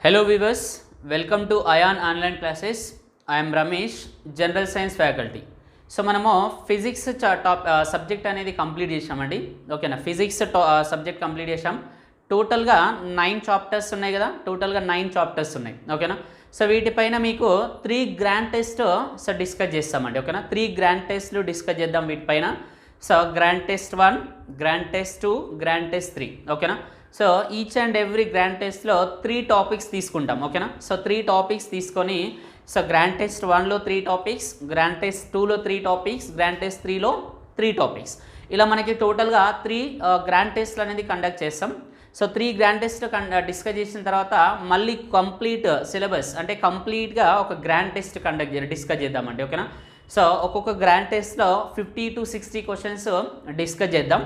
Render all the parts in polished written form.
Hello viewers, welcome to ION online classes. I am Ramesh, General Science faculty. So మనము physics subject అనేది complete చేసామండి. ఓకేనా, physics subject complete చేసాం. టోటల్గా 9 chapters ఉన్నాయి కదా, టోటల్గా 9 చాప్టర్స్ ఉన్నాయి. ఓకేనా, సో వీటిపైన మీకు 3 గ్రాండ్ టెస్ట్ డిస్కస్ చేస్తామండి. ఓకేనా, 3 గ్రాండ్ టెస్ట్లు డిస్కస్ చేద్దాం వీటిపైన. So grand test 1, grand test 2, grand test 3. ఓకేనా, so each and every grand టెస్ట్లో 3 టాపిక్స్ తీసుకుంటాం. ఓకేనా, సో 3 టాపిక్స్ తీసుకొని సో గ్రాండ్ టెస్ట్ 1లో 3 టాపిక్స్, గ్రాండ్ టెస్ట్ 2లో 3 టాపిక్స్, గ్రాండ్ టెస్ట్ 3లో 3 టాపిక్స్, ఇలా మనకి టోటల్గా 3 గ్రాండ్ టెస్ట్లు అనేది కండక్ట్ చేస్తాం. సో 3 గ్రాండ్ టెస్ట్ డిస్కస్ చేసిన తర్వాత మళ్ళీ కంప్లీట్ సిలబస్ అంటే కంప్లీట్గా ఒక గ్రాండ్ టెస్ట్ డిస్కస్ చేద్దామండి. ఓకేనా, సో ఒక్కొక్క గ్రాండ్ టెస్ట్లో 50 to 60 క్వశ్చన్స్ డిస్కస్ చేద్దాం.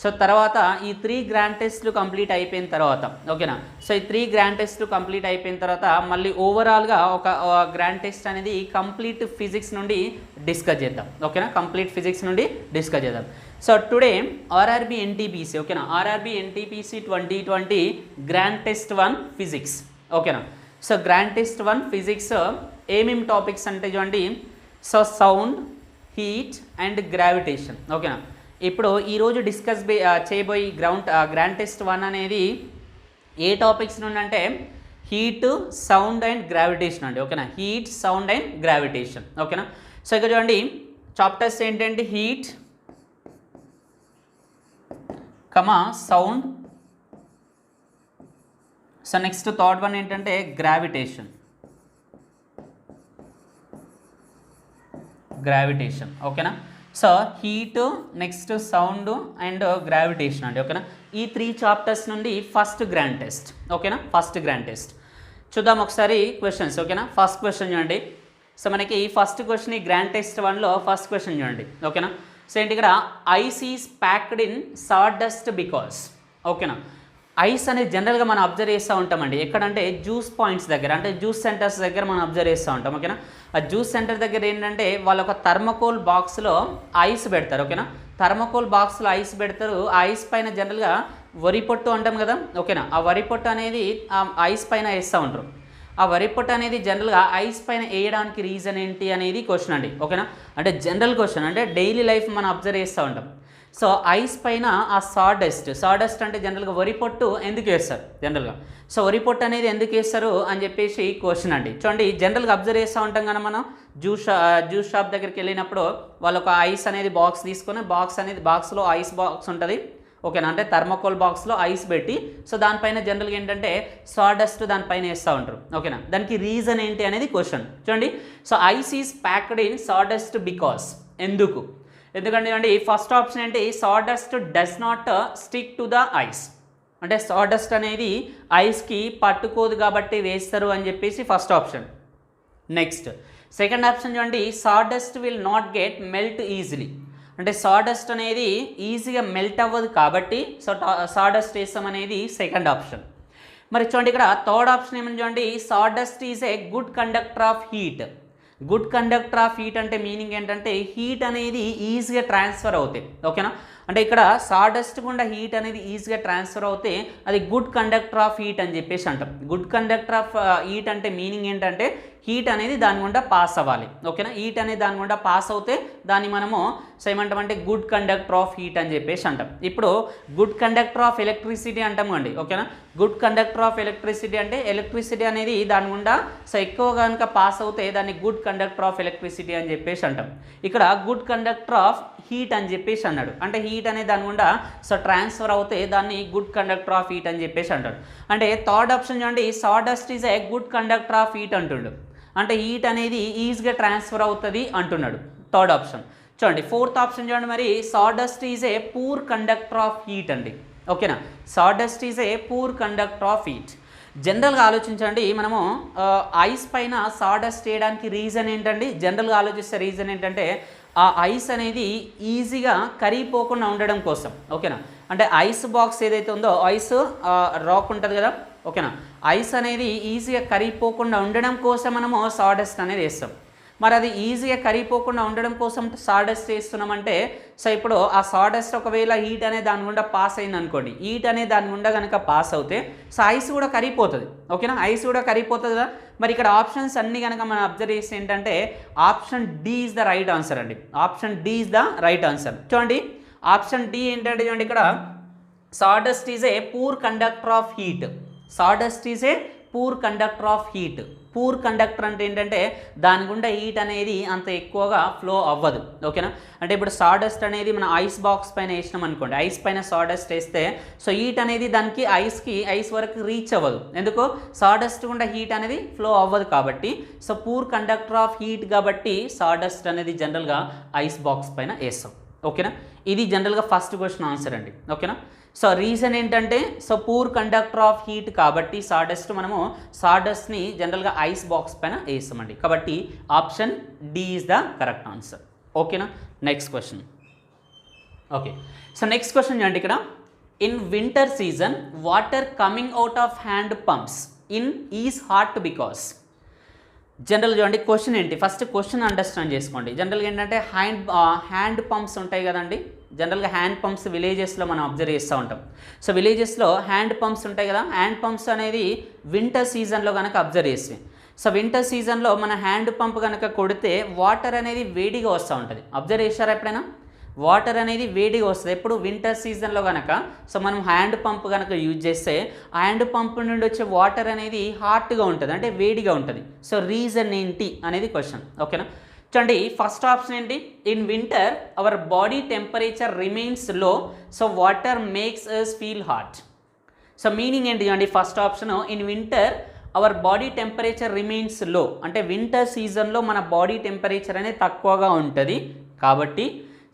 సో తర్వాత ఈ 3 గ్రాండ్ టెస్ట్లు కంప్లీట్ అయిపోయిన తర్వాత, ఓకేనా, సో ఈ 3 గ్రాండ్ టెస్ట్లు కంప్లీట్ అయిపోయిన తర్వాత మళ్ళీ ఓవరాల్గా ఒక గ్రాండ్ టెస్ట్ అనేది కంప్లీట్ ఫిజిక్స్ నుండి డిస్కస్ చేద్దాం. ఓకేనా, కంప్లీట్ ఫిజిక్స్ నుండి డిస్కస్ చేద్దాం. సో టుడే ఆర్ఆర్బి ఎన్టీపీసీ, ఓకేనా, RRB NTPC 2020 grand test 1 physics. ఓకేనా, సో గ్రాండ్ టెస్ట్ 1 ఫిజిక్స్ ఏమేమి టాపిక్స్ అంటే చూడండి, so sound, heat and gravitation. ఓకేనా, ఇప్పుడు ఈరోజు డిస్కస్ చేయబోయే గ్రాండ్ టెస్ట్ 1 అనేది ఏ టాపిక్స్ నుండి అంటే హీట్, సౌండ్ అండ్ గ్రావిటేషన్ అండి. ఓకేనా, హీట్, సౌండ్ అండ్ గ్రావిటేషన్. ఓకేనా, సో ఇక్కడ చూడండి చాప్టర్స్ ఏంటంటే heat, sound. So next third one ఏంటంటే గ్రావిటేషన్. ఓకేనా, so heat, next sound and gravitation అండి. ఓకేనా, ఈ 3 చాప్టర్స్ నుండి ఫస్ట్ గ్రాండ్ టెస్ట్. ఓకేనా, ఫస్ట్ గ్రాండ్ టెస్ట్ చూద్దాం ఒకసారి క్వశ్చన్స్. ఓకేనా, ఫస్ట్ క్వశ్చన్ చూడండి. సో మనకి ఫస్ట్ క్వశ్చన్ ఈ గ్రాండ్ టెస్ట్ 1లో ఫస్ట్ క్వశ్చన్ చూడండి. ఓకేనా, సో ఏంటి ఇక్కడ ice is packed in sawdust because. ఓకేనా, ఐస్ అనేది జనరల్గా మనం అబ్జర్వ్ చేస్తూ ఉంటామండి. ఎక్కడంటే జ్యూస్ పాయింట్స్ దగ్గర, అంటే జ్యూస్ సెంటర్స్ దగ్గర మనం అబ్జర్వ్ చేస్తూ ఉంటాం. ఓకేనా, ఆ జ్యూస్ సెంటర్ దగ్గర ఏంటంటే వాళ్ళు ఒక థర్మకోల్ బాక్స్లో ఐస్ పెడతారు. ఓకేనా, థర్మకోల్ బాక్స్లో ఐస్ పెడతారు. ఆ ఐస్ పైన జనరల్గా వరి పొట్టు అంటాం కదా. ఓకేనా, ఆ వరి పొట్టు అనేది ఆ ఐస్ పైన వేస్తూ ఉంటారు. ఆ వరి పొట్టు అనేది జనరల్గా ఐస్ పైన వేయడానికి రీజన్ ఏంటి అనేది క్వశ్చన్ అండి. ఓకేనా, అంటే జనరల్ క్వశ్చన్, అంటే డైలీ లైఫ్ మనం అబ్జర్వ్ చేస్తూ ఉంటాం. సో ఐస్ పైన ఆ సాడస్ట్ అంటే జనరల్గా వరి పొట్టు ఎందుకు వేస్తారు జనరల్గా. సో వరి పొట్టు అనేది ఎందుకు వేస్తారు అని చెప్పేసి క్వశ్చన్ అండి. చూడండి జనరల్గా అబ్జర్వ్ చేస్తూ ఉంటాం కదా మనం, జ్యూస్ షాప్ దగ్గరికి వెళ్ళినప్పుడు వాళ్ళు ఒక ఐస్ అనేది బాక్స్ తీసుకొని బాక్స్లో ఐస్ బాక్స్ ఉంటుంది. ఓకేనా, అంటే థర్మకోల్ బాక్స్లో ఐస్ పెట్టి సో దానిపైన జనరల్గా ఏంటంటే సాడస్ట్ దానిపైన వేస్తూ ఉంటారు. ఓకేనా, దానికి రీజన్ ఏంటి అనేది క్వశ్చన్. చూడండి, so ice is packed in sawdust because. ఎందుకంటే చూడండి ఫస్ట్ ఆప్షన్ ఏంటి, sawdust does not stick to the ice, అంటే సాడస్ట్ అనేది ఐస్కి పట్టుకోదు కాబట్టి వేస్తారు అని చెప్పేసి first option. Next second option చూడండి, sawdust will not get melt easily, అంటే సాడస్ట్ అనేది ఈజీగా మెల్ట్ అవ్వదు కాబట్టి సో సాడస్ట్ వేస్తాం అనేది సెకండ్ ఆప్షన్. మరి చూడండి ఇక్కడ థర్డ్ ఆప్షన్ ఏమని చూడండి, sawdust is a good conductor of heat. Good conductor of heat అంటే మీనింగ్ ఏంటంటే హీట్ అనేది ఈజీగా ట్రాన్స్ఫర్ అవుతాయి. ఓకేనా, అంటే ఇక్కడ సాడస్ట్ గుండా హీట్ అనేది ఈజీగా ట్రాన్స్ఫర్ అవుతే అది గుడ్ కండక్టర్ ఆఫ్ హీట్ అని చెప్పేసి అంటాం. గుడ్ కండక్టర్ ఆఫ్ హీట్ అంటే మీనింగ్ ఏంటంటే హీట్ అనేది దాని గుండా పాస్ అవ్వాలి. ఓకేనా, హీట్ అనేది దాని గుండా పాస్ అవుతే దాన్ని మనము ఏమంటామంటే గుడ్ కండక్టర్ ఆఫ్ హీట్ అని చెప్పేసి అంటాం. ఇప్పుడు గుడ్ కండక్టర్ ఆఫ్ ఎలక్ట్రిసిటీ అంటాం అండి. ఓకేనా, గుడ్ కండక్టర్ ఆఫ్ ఎలక్ట్రిసిటీ అంటే ఎలక్ట్రిసిటీ అనేది దాని గుండా సో ఎక్కువ కనుక పాస్ అవుతే దాన్ని గుడ్ కండక్టర్ ఆఫ్ ఎలక్ట్రిసిటీ అని చెప్పేసి అంటాం. ఇక్కడ గుడ్ కండక్టర్ ఆఫ్ హీట్ అని చెప్పేసి అన్నాడు, అంటే హీట్ అనేది దాని గుండా సో ట్రాన్స్ఫర్ అవుతే దాన్ని గుడ్ కండక్టర్ ఆఫ్ హీట్ అని చెప్పేసి అంటాడు. అంటే థర్డ్ ఆప్షన్ చూడండి, sawdust is a good conductor of heat అంటుండు, అంటే హీట్ అనేది ఈజీగా ట్రాన్స్ఫర్ అవుతుంది అంటున్నాడు థర్డ్ ఆప్షన్. చూడండి ఫోర్త్ ఆప్షన్ చూడండి, మరి sawdust is a poor conductor of heat అండి. ఓకేనా, sawdust is a poor conductor of heat. జనరల్గా ఆలోచించండి, మనము ఐస్ పైన సాడస్ట్ వేయడానికి రీజన్ ఏంటండి, జనరల్గా ఆలోచిస్తే రీజన్ ఏంటంటే ఆ ఐస్ అనేది ఈజీగా కరిగిపోకుండా ఉండడం కోసం. ఓకేనా, అంటే ఐస్ బాక్స్ ఏదైతే ఉందో ఐస్ రాక్ ఉంటుంది కదా. ఓకేనా, ఐస్ అనేది ఈజీగా కరిగిపోకుండా ఉండడం కోసం మనము సాడస్ట్ అనేది వేస్తాం. మరి అది ఈజీగా కరిగిపోకుండా ఉండడం కోసం సాడస్ట్ చేస్తున్నామంటే సో ఇప్పుడు ఆ సాడస్ట్ ఒకవేళ హీట్ అనేది దాని గుండా పాస్ అయింది అనుకోండి, హీట్ అనేది దాని గుండా కనుక పాస్ అవుతే సో ఐస్ కూడా కరిగిపోతుంది. ఓకేనా, ఐస్ కూడా కరిగిపోతుంది కదా. మరి ఇక్కడ ఆప్షన్స్ అన్నీ కనుక మనం అబ్జర్వ్ చేస్తే ఏంటంటే option D is the right answer అండి. Option D is the right answer. చూడండి ఆప్షన్ డి ఏంటంటే చూడండి ఇక్కడ sawdust is a poor conductor of heat. sawdust is a poor conductor of heat. Poor conductor అంటే ఏంటంటే దాని గుండా హీట్ అనేది అంత ఎక్కువగా ఫ్లో అవ్వదు. ఓకేనా, అంటే ఇప్పుడు సాడస్ట్ అనేది మన ఐస్ బాక్స్ పైన వేసినాం అనుకోండి, ఐస్ పైన సాడస్ట్ వేస్తే సో హీట్ అనేది దానికి ఐస్ వరకు రీచ్ అవ్వదు. ఎందుకు, సాడస్ట్ గుండా హీట్ అనేది ఫ్లో అవ్వదు కాబట్టి. So poor conductor of heat కాబట్టి సాడస్ట్ అనేది జనరల్గా ఐస్ బాక్స్ పైన వేస్తాం. ఓకేనా, ఇది జనరల్గా ఫస్ట్ క్వశ్చన్ ఆన్సర్ అండి. ఓకేనా, సో రీజన్ ఏంటంటే so poor conductor of heat కాబట్టి సాడస్ట్ మనము సాడస్ట్ని జనరల్గా ఐస్ బాక్స్ పైన వేస్తామండి. కాబట్టి option D is the correct answer. ఓకేనా, next question. Okay, so next question చూడండి ఇక్కడ, in winter season water coming out of hand pumps in is hot because. General చూడండి క్వశ్చన్ ఏంటి, ఫస్ట్ క్వశ్చన్ అండర్స్టాండ్ చేసుకోండి. జనరల్గా ఏంటంటే హ్యాండ్ పంప్స్ ఉంటాయి కదండి, జనరల్గా హ్యాండ్ పంప్స్ విలేజెస్లో మనం అబ్జర్వ్ చేస్తూ ఉంటాం. సో విలేజెస్లో హ్యాండ్ పంప్స్ ఉంటాయి కదా, హ్యాండ్ పంప్స్ అనేది వింటర్ సీజన్లో కనుక అబ్జర్వ్ చేస్తే సో వింటర్ సీజన్లో మన హ్యాండ్ పంప్ కనుక కొడితే వాటర్ అనేది వేడిగా వస్తూ ఉంటుంది. అబ్జర్వ్ చేశారా ఎప్పుడైనా, వాటర్ అనేది వేడిగా వస్తుంది ఎప్పుడు వింటర్ సీజన్లో కనుక. సో మనం హ్యాండ్ పంప్ కనుక యూజ్ చేస్తే ఆ హ్యాండ్ పంప్ నుండి వచ్చే వాటర్ అనేది హాట్గా ఉంటుంది, అంటే వేడిగా ఉంటుంది. సో రీజన్ ఏంటి అనేది క్వశ్చన్. ఓకేనా, చూడండి ఫస్ట్ ఆప్షన్ ఏంటి, in winter our body temperature remains low so water makes us feel hot. So meaning ఏంటి చూడండి, first option in winter our body temperature remains low, అంటే వింటర్ సీజన్లో మన బాడీ టెంపరేచర్ అనేది తక్కువగా ఉంటుంది కాబట్టి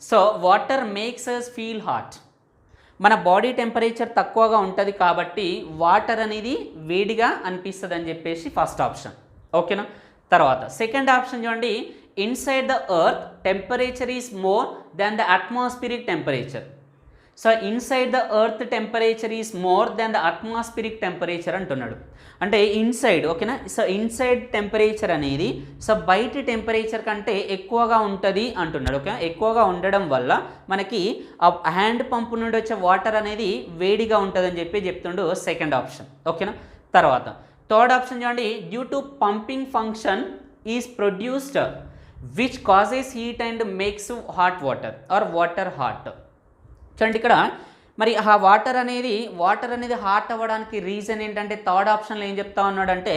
so water makes us feel hot. మన బాడీ టెంపరేచర్ తక్కువగా ఉంటుంది కాబట్టి వాటర్ అనేది వేడిగా అనిపిస్తుంది అని చెప్పేసి ఫస్ట్ ఆప్షన్. ఓకేనా, తర్వాత సెకండ్ ఆప్షన్ చూడండి, inside the earth temperature is more than the atmospheric temperature. So inside the earth temperature is more than the atmospheric temperature అంటున్నాడు. అంటే ఇన్సైడ్, ఓకేనా, సో ఇన్సైడ్ టెంపరేచర్ అనేది సో బయట టెంపరేచర్ కంటే ఎక్కువగా ఉంటుంది అంటున్నాడు. ఓకే, ఎక్కువగా ఉండడం వల్ల మనకి ఆ హ్యాండ్ పంప్ నుండి వచ్చే వాటర్ అనేది వేడిగా ఉంటుందని చెప్తుండు సెకండ్ ఆప్షన్. ఓకేనా, తర్వాత థర్డ్ ఆప్షన్ చూడండి, due to pumping function is produced which causes heat and makes hot water or water hot. చూడండి ఇక్కడ మరి ఆ వాటర్ అనేది హాట్ అవ్వడానికి రీజన్ ఏంటంటే థర్డ్ ఆప్షన్లో ఏం చెప్తా ఉన్నాడంటే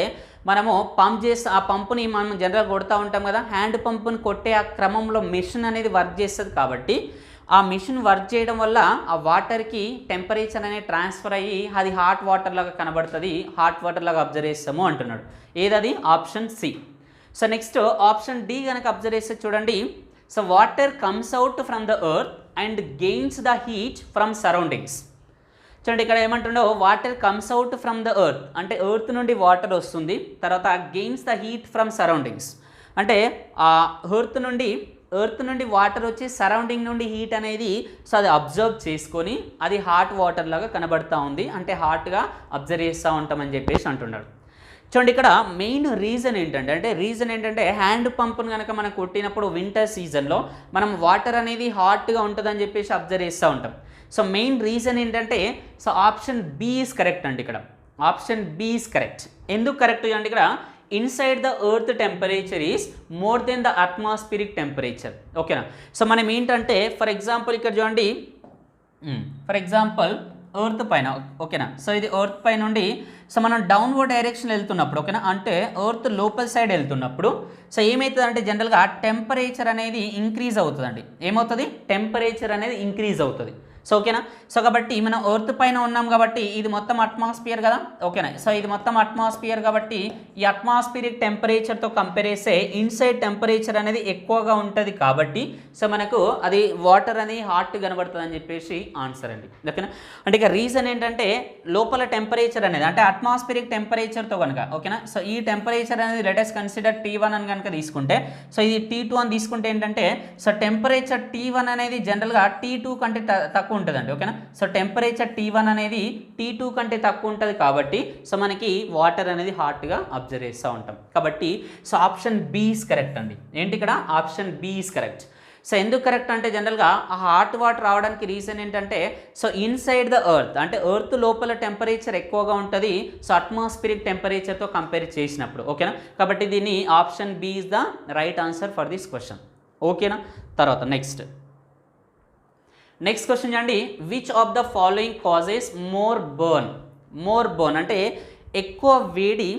మనము పంప్ చేసి ఆ పంపుని మనం జనరల్గా కొడుతూ ఉంటాం కదా, హ్యాండ్ పంపుని కొట్టే ఆ క్రమంలో మిషన్ అనేది వర్క్ చేస్తుంది కాబట్టి ఆ మిషన్ వర్క్ చేయడం వల్ల ఆ వాటర్కి టెంపరేచర్ అనేది ట్రాన్స్ఫర్ అయ్యి అది హాట్ వాటర్ లాగా కనబడుతుంది, హాట్ వాటర్ లాగా అబ్జర్వ్ చేస్తాము అంటున్నాడు. ఏదది, option C. So next option D కనుక అబ్జర్వ్ చేస్తే చూడండి, so water comes out from the earth and gains the heat from surroundings. చూడండి ఇక్కడ ఏమంటుండో water comes out from the earth అంటే ఎర్త్ నుండి వాటర్ వస్తుంది, తర్వాత gains the heat from surroundings అంటే ఆ ఎర్త్ నుండి వాటర్ వచ్చి సరౌండింగ్ నుండి హీట్ అనేది సో అది అబ్జర్వ్ చేసుకొని అది హాట్ వాటర్ లాగా కనబడుతూ ఉంది, అంటే హాట్గా అబ్జర్వ్ చేస్తూ ఉంటామని చెప్పేసి అంటున్నాడు. చూడండి ఇక్కడ మెయిన్ రీజన్ ఏంటంటే హ్యాండ్ పంప్ను కనుక మనం కొట్టినప్పుడు వింటర్ సీజన్లో మనం వాటర్ అనేది హాట్గా ఉంటుందని చెప్పేసి అబ్జర్వ్ చేస్తూ ఉంటాం. సో మెయిన్ రీజన్ ఏంటంటే so option B is correct అండి. ఇక్కడ ఆప్షన్ బి ఈజ్ కరెక్ట్. ఎందుకు కరెక్ట్ అంటే ఇక్కడ inside the earth temperature is more than the atmospheric temperature. ఓకేనా, సో మనం ఏంటంటే ఫర్ ఎగ్జాంపుల్ ఇక్కడ చూడండి, ఫర్ ఎగ్జాంపుల్ ఎర్త్ పైన, ఓకేనా, సో ఇది ఎర్త్ పై నుండి సో మనం డౌన్వర్డ్ డైరెక్షన్ వెళ్తున్నప్పుడు, ఓకేనా, అంటే ఎర్త్ లోపల సైడ్ వెళ్తున్నప్పుడు సో ఏమవుతుంది అంటే జనరల్గా టెంపరేచర్ అనేది ఇంక్రీజ్ అవుతుందండి. ఏమవుతుంది, టెంపరేచర్ అనేది ఇంక్రీజ్ అవుతుంది. సో ఓకేనా, సో కాబట్టి మనం ఎర్త్ పైన ఉన్నాం కాబట్టి ఇది మొత్తం అట్మాస్ఫియర్ కదా. ఓకేనా, సో ఇది మొత్తం అట్మాస్ఫియర్ కాబట్టి ఈ అట్మాస్ఫియరిక్ టెంపరేచర్తో కంపేర్ చేస్తే ఇన్సైడ్ టెంపరేచర్ అనేది ఎక్కువగా ఉంటుంది కాబట్టి సో మనకు అది వాటర్ అనేది హాట్ కనబడుతుంది అని చెప్పేసి ఆన్సర్ అండి. ఓకేనా, అంటే ఇక రీజన్ ఏంటంటే లోపల టెంపరేచర్ అనేది అంటే అట్మాస్ఫిరిక్ టెంపరేచర్తో కనుక, ఓకేనా, సో ఈ టెంపరేచర్ అనేది లెటెస్ట్ కన్సిడర్ T1 అని కనుక తీసుకుంటే సో ఇది T2 అని తీసుకుంటే ఏంటంటే సో టెంపరేచర్ T1 అనేది జనరల్గా T2 కంటే తక్కువ తక్కువ ఉంటుందండి, ఓకేనా. సో టెంపరేచర్ T1 అనేది T2 కంటే తక్కువ ఉంటుంది కాబట్టి సో మనకి వాటర్ అనేది హాట్గా అబ్జర్వ్ చేస్తూ ఉంటాం. కాబట్టి so option B is correct అండి. ఏంటి ఇక్కడ option B is correct. So ఎందుకు కరెక్ట్ అంటే జనరల్గా ఆ హాట్ వాటర్ రావడానికి రీజన్ ఏంటంటే సో ఇన్సైడ్ ద ఎర్త్ అంటే ఎర్త్ లోపల టెంపరేచర్ ఎక్కువగా ఉంటుంది సో అట్మాస్ఫిరిక్ టెంపరేచర్తో కంపేర్ చేసినప్పుడు, ఓకేనా. కాబట్టి దీన్ని option B is the right answer for this question, ఓకేనా. తర్వాత నెక్స్ట్ క్వశ్చన్ చూడండి. Which of the following causes more burn అంటే ఎక్కువ వేడి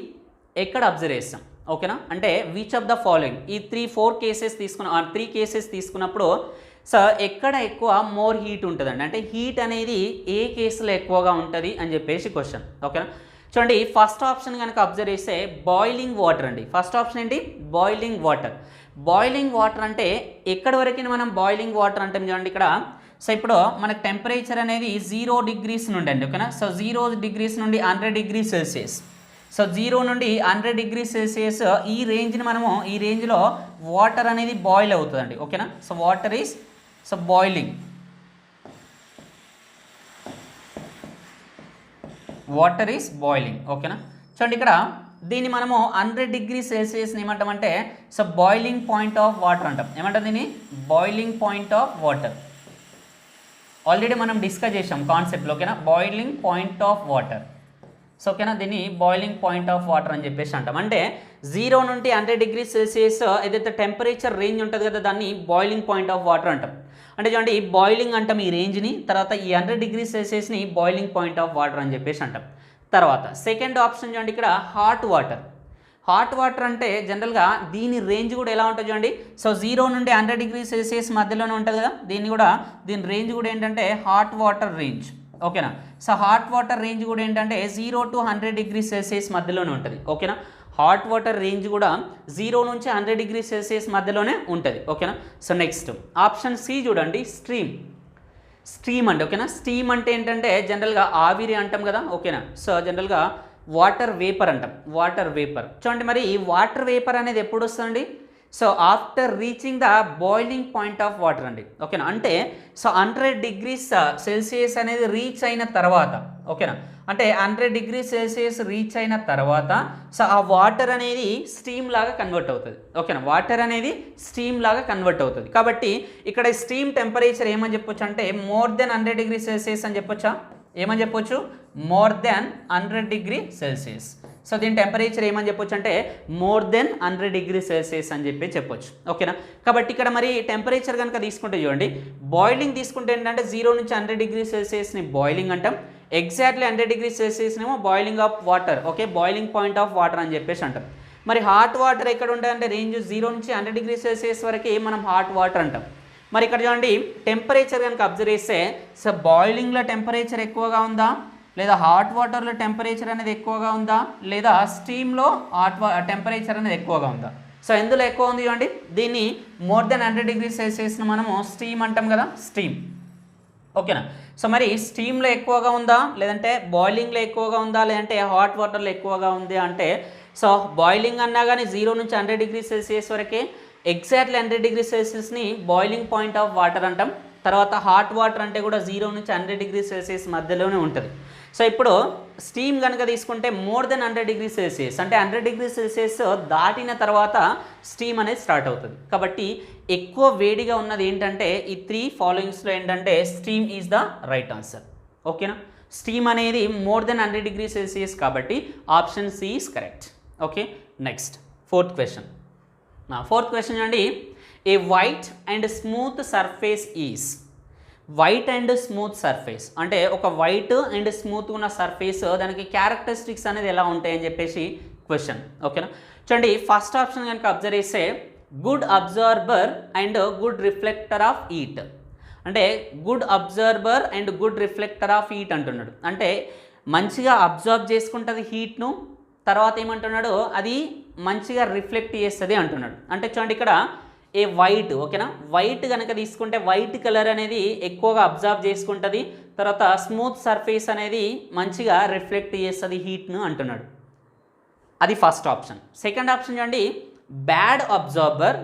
ఎక్కడ అబ్జర్వ్ చేస్తాం, ఓకేనా. అంటే విచ్ ఆఫ్ ద ఫాలోయింగ్ ఈ 3 కేసెస్ తీసుకున్నప్పుడు సో ఎక్కడ ఎక్కువ మోర్ హీట్ ఉంటుందండి, అంటే హీట్ అనేది ఏ కేసులో ఎక్కువగా ఉంటుంది అని చెప్పేసి క్వశ్చన్, ఓకేనా. చూడండి ఫస్ట్ ఆప్షన్ కనుక అబ్జర్వ్ చేస్తే బాయిలింగ్ వాటర్ అండి. ఫస్ట్ ఆప్షన్ ఏంటి బాయిలింగ్ వాటర్ అంటే ఎక్కడి వరకు మనం బాయిలింగ్ వాటర్ అంటే చూడండి ఇక్కడ సో ఇప్పుడు మనకు టెంపరేచర్ అనేది 0 degrees నుండి అండి, ఓకేనా. సో 0 degrees నుండి 100 degrees Celsius. సో 0 నుండి 100 degrees Celsius ఈ రేంజ్లో వాటర్ అనేది బాయిల్ అవుతుందండి, ఓకేనా. So water is so boiling, ఓకేనా. చూడండి ఇక్కడ దీన్ని మనము 100 degrees Celsius ఏమంటామంటే so boiling point of water అంటాం. ఏమంటాం దీన్ని boiling point of water. Already మనం డిస్కస్ చేసాం కాన్సెప్ట్లో, ఓకేనా. Boiling point of water, so ఓకేనా. దీన్ని బాయిలింగ్ పాయింట్ ఆఫ్ వాటర్ అని చెప్పేసి అంటాం. అంటే 0 నుండి 100 degrees Celsius ఏదైతే టెంపరేచర్ రేంజ్ ఉంటుంది కదా దాన్ని బాయిలింగ్ పాయింట్ ఆఫ్ వాటర్ అంటాం. అంటే చూడండి ఈ బాయిలింగ్ అంటాం ఈ రేంజ్ని, తర్వాత ఈ 100 degrees Celsiusని బాయిలింగ్ పాయింట్ ఆఫ్ వాటర్ అని చెప్పేసి అంటాం. తర్వాత సెకండ్ ఆప్షన్ చూడండి ఇక్కడ హాట్ వాటర్ అంటే జనరల్గా దీని రేంజ్ కూడా ఎలా ఉంటుంది చూడండి. సో 0 నుండి 100 degrees Celsius మధ్యలోనే ఉంటుంది కదా, దీని రేంజ్ కూడా ఏంటంటే హాట్ వాటర్ రేంజ్, ఓకేనా. సో హాట్ వాటర్ రేంజ్ కూడా ఏంటంటే 0 to 100 degrees Celsius మధ్యలోనే ఉంటుంది, ఓకేనా. హాట్ వాటర్ రేంజ్ కూడా 0 నుంచి 100 degrees Celsius మధ్యలోనే ఉంటుంది, ఓకేనా. సో నెక్స్ట్ ఆప్షన్ సి చూడండి స్టీమ్ అండి, ఓకేనా. స్టీమ్ అంటే ఏంటంటే జనరల్గా ఆవిరి అంటాం కదా, ఓకేనా. సో జనరల్గా వాటర్ వేపర్ అంటాం, చూడండి మరి ఈ వాటర్ వేపర్ అనేది ఎప్పుడు వస్తుందండి so after reaching the boiling point of water అండి, ఓకేనా. అంటే సో 100 degrees Celsius అనేది రీచ్ అయిన తర్వాత, ఓకేనా. అంటే 100 degrees Celsius రీచ్ అయిన తర్వాత సో ఆ వాటర్ అనేది స్టీమ్ లాగా కన్వర్ట్ అవుతుంది, ఓకేనా. కాబట్టి ఇక్కడ స్టీమ్ టెంపరేచర్ ఏమని చెప్పొచ్చు అంటే మోర్ దెన్ 100 degrees Celsius అని చెప్పొచ్చా, ఏమని చెప్పొచ్చు more than 100 degrees Celsius. So దీని టెంపరేచర్ ఏమని చెప్పొచ్చు అంటే మోర్ దెన్ 100 degrees Celsius అని చెప్పొచ్చు, ఓకేనా. కాబట్టి ఇక్కడ మరి టెంపరేచర్ కనుక తీసుకుంటే చూడండి బాయిలింగ్ తీసుకుంటే ఏంటంటే 0 నుంచి 100 degrees Celsiusని బాయిలింగ్ అంటాం, ఎగ్జాక్ట్లీ 100 degrees Celsius ఏమో boiling of water, okay, boiling point of water అని చెప్పేసి అంటాం. మరి హాట్ వాటర్ ఎక్కడ ఉంటాయంటే రేంజ్ 0 నుంచి 100 degrees Celsius వరకు మనం హాట్ వాటర్ అంటాం. మరి ఇక్కడ చూడండి టెంపరేచర్ కనుక అబ్జర్వ్ చేస్తే సో బాయిలింగ్లో టెంపరేచర్ ఎక్కువగా ఉందా, లేదా హాట్ వాటర్లో టెంపరేచర్ అనేది ఎక్కువగా ఉందా, లేదా స్టీమ్లో టెంపరేచర్ అనేది ఎక్కువగా ఉందా. సో ఎందులో ఎక్కువ ఉంది చూడండి దీన్ని మోర్ దెన్ 100 degrees Celsiusను మనము స్టీమ్ అంటాం కదా, స్టీమ్, ఓకేనా. సో మరి స్టీమ్లో ఎక్కువగా ఉందా, లేదంటే బాయిలింగ్లో ఎక్కువగా ఉందా, లేదంటే హాట్ వాటర్లో ఎక్కువగా ఉంది అంటే సో బాయిలింగ్ అన్నా కానీ 0 నుంచి 100 degrees Celsius వరకే, ఎగ్జాక్ట్లీ 100 degrees Celsiusని బాయిలింగ్ పాయింట్ ఆఫ్ వాటర్ అంటాం. తర్వాత హాట్ వాటర్ అంటే కూడా 0 నుంచి 100 degrees Celsius మధ్యలోనే ఉంటుంది. సో ఇప్పుడు స్టీమ్ కనుక తీసుకుంటే మోర్ దెన్ 100 degrees Celsius అంటే 100 degrees Celsius దాటిన తర్వాత స్టీమ్ అనేది స్టార్ట్ అవుతుంది. కాబట్టి ఎక్కువ వేడిగా ఉన్నది ఏంటంటే ఈ 3 ఫాలోయింగ్స్లో ఏంటంటే steam is the right answer, ఓకేనా. స్టీమ్ అనేది మోర్ దెన్ 100 degrees Celsius కాబట్టి option C is correct, okay. Next fourth question చూడండి. A white and smooth surface is అంటే ఒక వైట్ అండ్ స్మూత్ ఉన్న సర్ఫేస్ దానికి క్యారెక్టరిస్టిక్స్ అనేది ఎలా ఉంటాయని చెప్పేసి క్వశ్చన్, ఓకేనా. చూడండి ఫస్ట్ ఆప్షన్ కనుక అబ్జర్వ్ చేస్తే good absorber and good reflector of heat, అంటే good absorber and good reflector of heat అంటున్నాడు. అంటే మంచిగా అబ్జర్వ్ చేసుకుంటుంది హీట్ను, తర్వాత ఏమంటున్నాడు అది మంచిగా రిఫ్లెక్ట్ చేస్తుంది అంటున్నాడు. అంటే చూడండి ఇక్కడ ఏ వైట్, ఓకేనా. వైట్ కనుక తీసుకుంటే వైట్ కలర్ అనేది ఎక్కువగా అబ్జర్వ్ చేసుకుంటుంది, తర్వాత స్మూత్ సర్ఫేస్ అనేది మంచిగా రిఫ్లెక్ట్ చేస్తుంది హీట్ను అంటున్నాడు. అది ఫస్ట్ ఆప్షన్. సెకండ్ ఆప్షన్ చూడండి బ్యాడ్ అబ్జర్బర్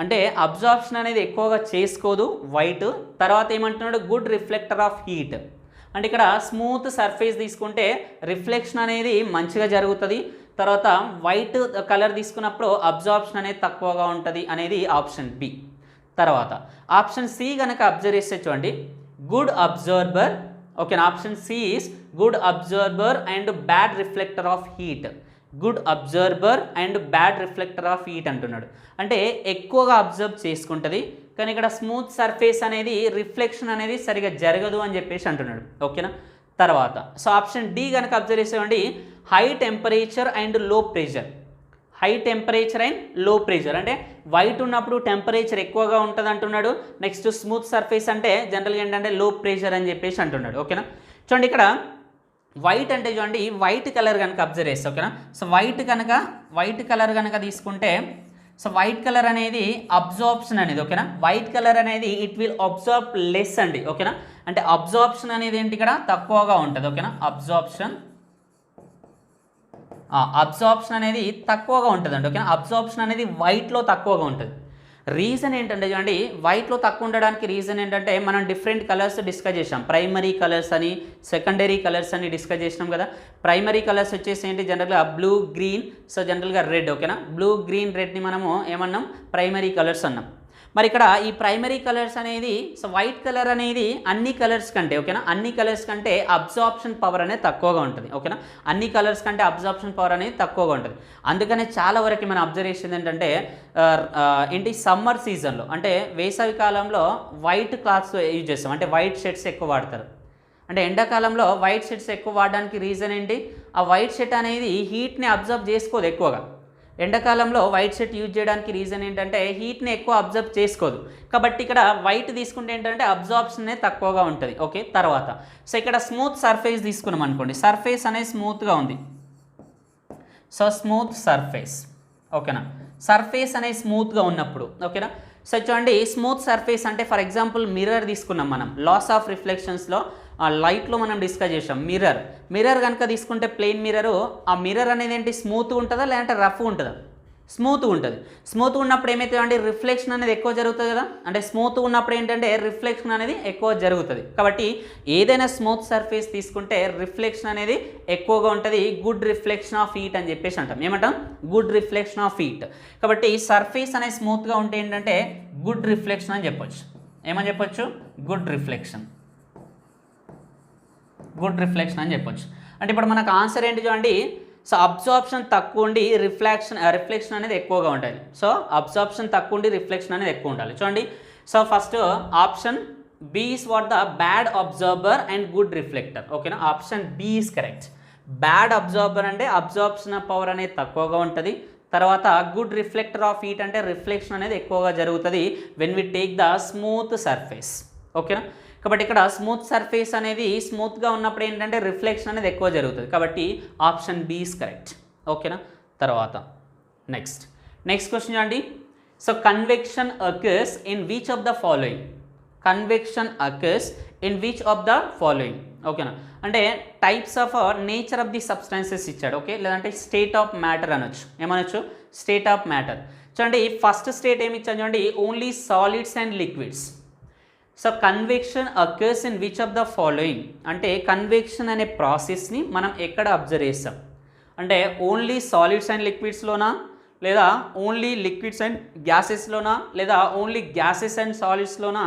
అంటే అబ్జార్ప్షన్ అనేది ఎక్కువగా చేసుకోదు వైట్. తర్వాత ఏమంటున్నాడు, గుడ్ రిఫ్లెక్టర్ ఆఫ్ హీట్. అంటే ఇక్కడ స్మూత్ సర్ఫేస్ తీసుకుంటే రిఫ్లెక్షన్ అనేది మంచిగా జరుగుతుంది. తర్వాత వైట్ కలర్ తీసుకున్నప్పుడు అబ్జార్ప్షన్ అనేది తక్కువగా ఉంటుంది అనేది ఆప్షన్ బి. తర్వాత ఆప్షన్ సి కనుక అబ్జర్వ్ చేస్తే చూడండి, గుడ్ అబ్జర్బర్. ఓకేనా, option C is good absorber and bad reflector of heat. Good absorber and bad reflector of heat అంటున్నాడు. అంటే ఎక్కువగా అబ్జర్వ్ చేసుకుంటుంది, కానీ ఇక్కడ స్మూత్ సర్ఫేస్ అనేది రిఫ్లెక్షన్ అనేది సరిగా జరగదు అని చెప్పేసి అంటున్నాడు. ఓకేనా. తర్వాత సో ఆప్షన్ డి కనుక అబ్జర్వ్ చేసేవండి, హై టెంపరేచర్ అండ్ లో ప్రెషర్. హై టెంపరేచర్ అండ్ లో ప్రెషర్ అంటే వైట్ ఉన్నప్పుడు టెంపరేచర్ ఎక్కువగా ఉంటుంది అంటున్నాడు. నెక్స్ట్ స్మూత్ సర్ఫేస్ అంటే జనరల్గా ఏంటంటే లో ప్రెషర్ అని చెప్పేసి అంటున్నాడు. ఓకేనా. చూడండి ఇక్కడ వైట్ అంటే చూడండి, వైట్ కలర్ కనుక అబ్జర్వ్ చేస్తే, ఓకేనా. సో వైట్ కలర్ కనుక తీసుకుంటే, సో వైట్ కలర్ అనేది అబ్జార్ప్షన్ అనేది, ఓకేనా. వైట్ కలర్ అనేది ఇట్ విల్ అబ్జార్బ్ లెస్ అండి. ఓకేనా, అంటే అబ్జార్ప్షన్ అనేది ఏంటి ఇక్కడ తక్కువగా ఉంటుంది. ఓకేనా, అబ్జార్ప్షన్ అనేది తక్కువగా ఉంటుందండి. ఓకేనా, అబ్జార్ప్షన్ అనేది వైట్లో తక్కువగా ఉంటుంది. రీజన్ ఏంటంటే చూడండి, వైట్లో తక్కువ ఉండడానికి రీజన్ ఏంటంటే మనం డిఫరెంట్ కలర్స్ డిస్కస్ చేసాం. ప్రైమరీ కలర్స్ అని, సెకండరీ కలర్స్ అని డిస్కస్ చేసినాం కదా. ప్రైమరీ కలర్స్ వచ్చేసి ఏంటి, జనరల్గా బ్లూ, గ్రీన్, సో జనరల్గా రెడ్. ఓకేనా, బ్లూ, గ్రీన్, రెడ్ని మనము ఏమన్నాం, ప్రైమరీ కలర్స్ అన్నాం. మరి ఇక్కడ ఈ ప్రైమరీ కలర్స్ అనేది, సో వైట్ కలర్ అనేది అన్ని కలర్స్ కంటే, ఓకేనా, అన్ని కలర్స్ కంటే అబ్జార్ప్షన్ పవర్ అనేది తక్కువగా ఉంటుంది. ఓకేనా, అన్ని కలర్స్ కంటే అబ్జార్ప్షన్ పవర్ అనేది తక్కువగా ఉంటుంది. అందుకనే చాలా వరకు మనం అబ్జర్వ్ చేసేది ఏంటంటే ఏంటి, సమ్మర్ సీజన్లో అంటే వేసవి కాలంలో వైట్ క్లాత్స్ యూజ్ చేస్తాం, అంటే వైట్ షర్ట్స్ ఎక్కువ వాడతారు. అంటే ఎండాకాలంలో వైట్ షర్ట్స్ ఎక్కువ వాడడానికి రీజన్ ఏంటి, ఆ వైట్ షర్ట్ అనేది హీట్ని అబ్జర్వ్ చేసుకోదు ఎక్కువగా. ఎండాకాలంలో వైట్ షర్ట్ యూజ్ చేయడానికి రీజన్ ఏంటంటే హీట్ని ఎక్కువ అబ్జర్వ్ చేసుకోదు. కాబట్టి ఇక్కడ వైట్ తీసుకుంటే ఏంటంటే అబ్జార్ప్షన్ అనేది తక్కువగా ఉంటుంది. ఓకే, తర్వాత సో ఇక్కడ స్మూత్ సర్ఫేస్ తీసుకున్నాం అనుకోండి, సర్ఫేస్ అనేది స్మూత్గా ఉంది. సో స్మూత్ సర్ఫేస్, ఓకేనా, సర్ఫేస్ అనేది స్మూత్గా ఉన్నప్పుడు, ఓకేనా. సో చూడండి, స్మూత్ సర్ఫేస్ అంటే ఫర్ ఎగ్జాంపుల్ మిర్రర్ తీసుకున్నాం మనం, లాస్ ఆఫ్ రిఫ్లెక్షన్స్లో లైట్లో మనం డిస్కస్ చేసాం. మిర్రర్ కనుక తీసుకుంటే ప్లెయిన్ మిర్రరు, ఆ మిర్రర్ అనేది ఏంటి, స్మూత్గా ఉంటుందా లేదంటే రఫ్ ఉంటుందా, స్మూత్గా ఉంటుంది. స్మూత్గా ఉన్నప్పుడు ఏమవుతుందంటే రిఫ్లెక్షన్ అనేది ఎక్కువ జరుగుతుంది కదా. అంటే స్మూత్గా ఉన్నప్పుడు ఏంటంటే రిఫ్లెక్షన్ అనేది ఎక్కువ జరుగుతుంది. కాబట్టి ఏదైనా స్మూత్ సర్ఫేస్ తీసుకుంటే రిఫ్లెక్షన్ అనేది ఎక్కువగా ఉంటుంది. గుడ్ రిఫ్లెక్షన్ ఆఫ్ హీట్ అని చెప్పేసి అంటాం. ఏమంటాం, గుడ్ రిఫ్లెక్షన్ ఆఫ్ హీట్. కాబట్టి సర్ఫేస్ అనేది స్మూత్గా ఉంటే ఏంటంటే గుడ్ రిఫ్లెక్షన్ అని చెప్పొచ్చు. ఏమని చెప్పొచ్చు, గుడ్ రిఫ్లెక్షన్ అని చెప్పొచ్చు. అంటే ఇప్పుడు మనకు ఆన్సర్ ఏంటి చూడండి, సో అబ్జార్ప్షన్ తక్కువ ఉండి రిఫ్లెక్షన్ అనేది ఎక్కువగా ఉంటుంది. సో అబ్జార్ప్షన్ తక్కువ ఉండి రిఫ్లెక్షన్ అనేది ఎక్కువ ఉండాలి. చూడండి, so first option B is what the bad absorber and good reflector. ఓకేనా, option B is correct. Bad absorber అంటే అబ్జార్ప్షన్ పవర్ అనేది తక్కువగా ఉంటుంది. తర్వాత గుడ్ రిఫ్లెక్టర్ ఆఫ్ హీట్ అంటే రిఫ్లెక్షన్ అనేది ఎక్కువగా జరుగుతుంది when we take the smooth surface. ఓకేనా, కాబట్టి ఇక్కడ స్మూత్ సర్ఫేస్ అనేది స్మూత్గా ఉన్నప్పుడు ఏంటంటే రిఫ్లెక్షన్ అనేది ఎక్కువ జరుగుతుంది. కాబట్టి ఆప్షన్ బి ఈస్ కరెక్ట్. ఓకేనా, తర్వాత నెక్స్ట్ క్వశ్చన్ చూడండి. So convection occurs in which of the following. Convection occurs in which of the following. ఓకేనా, అంటే types of nature of the substances ఇచ్చాడు. ఓకే, లేదంటే స్టేట్ ఆఫ్ మ్యాటర్ అనొచ్చు. ఏమనొచ్చు, state of matter. చూడండి, ఫస్ట్ స్టేట్ ఏమి ఇచ్చాడు చూడండి, only solids and liquids. So convection occurs in which of the following అంటే కన్వెక్షన్ అనే ప్రాసెస్ని మనం ఎక్కడ అబ్జర్వ్ చేస్తాం అంటే ఓన్లీ సాలిడ్స్ అండ్ లిక్విడ్స్లోనా, లేదా ఓన్లీ లిక్విడ్స్ అండ్ గ్యాసెస్లోనా, లేదా ఓన్లీ గ్యాసెస్ అండ్ సాలిడ్స్లోనా.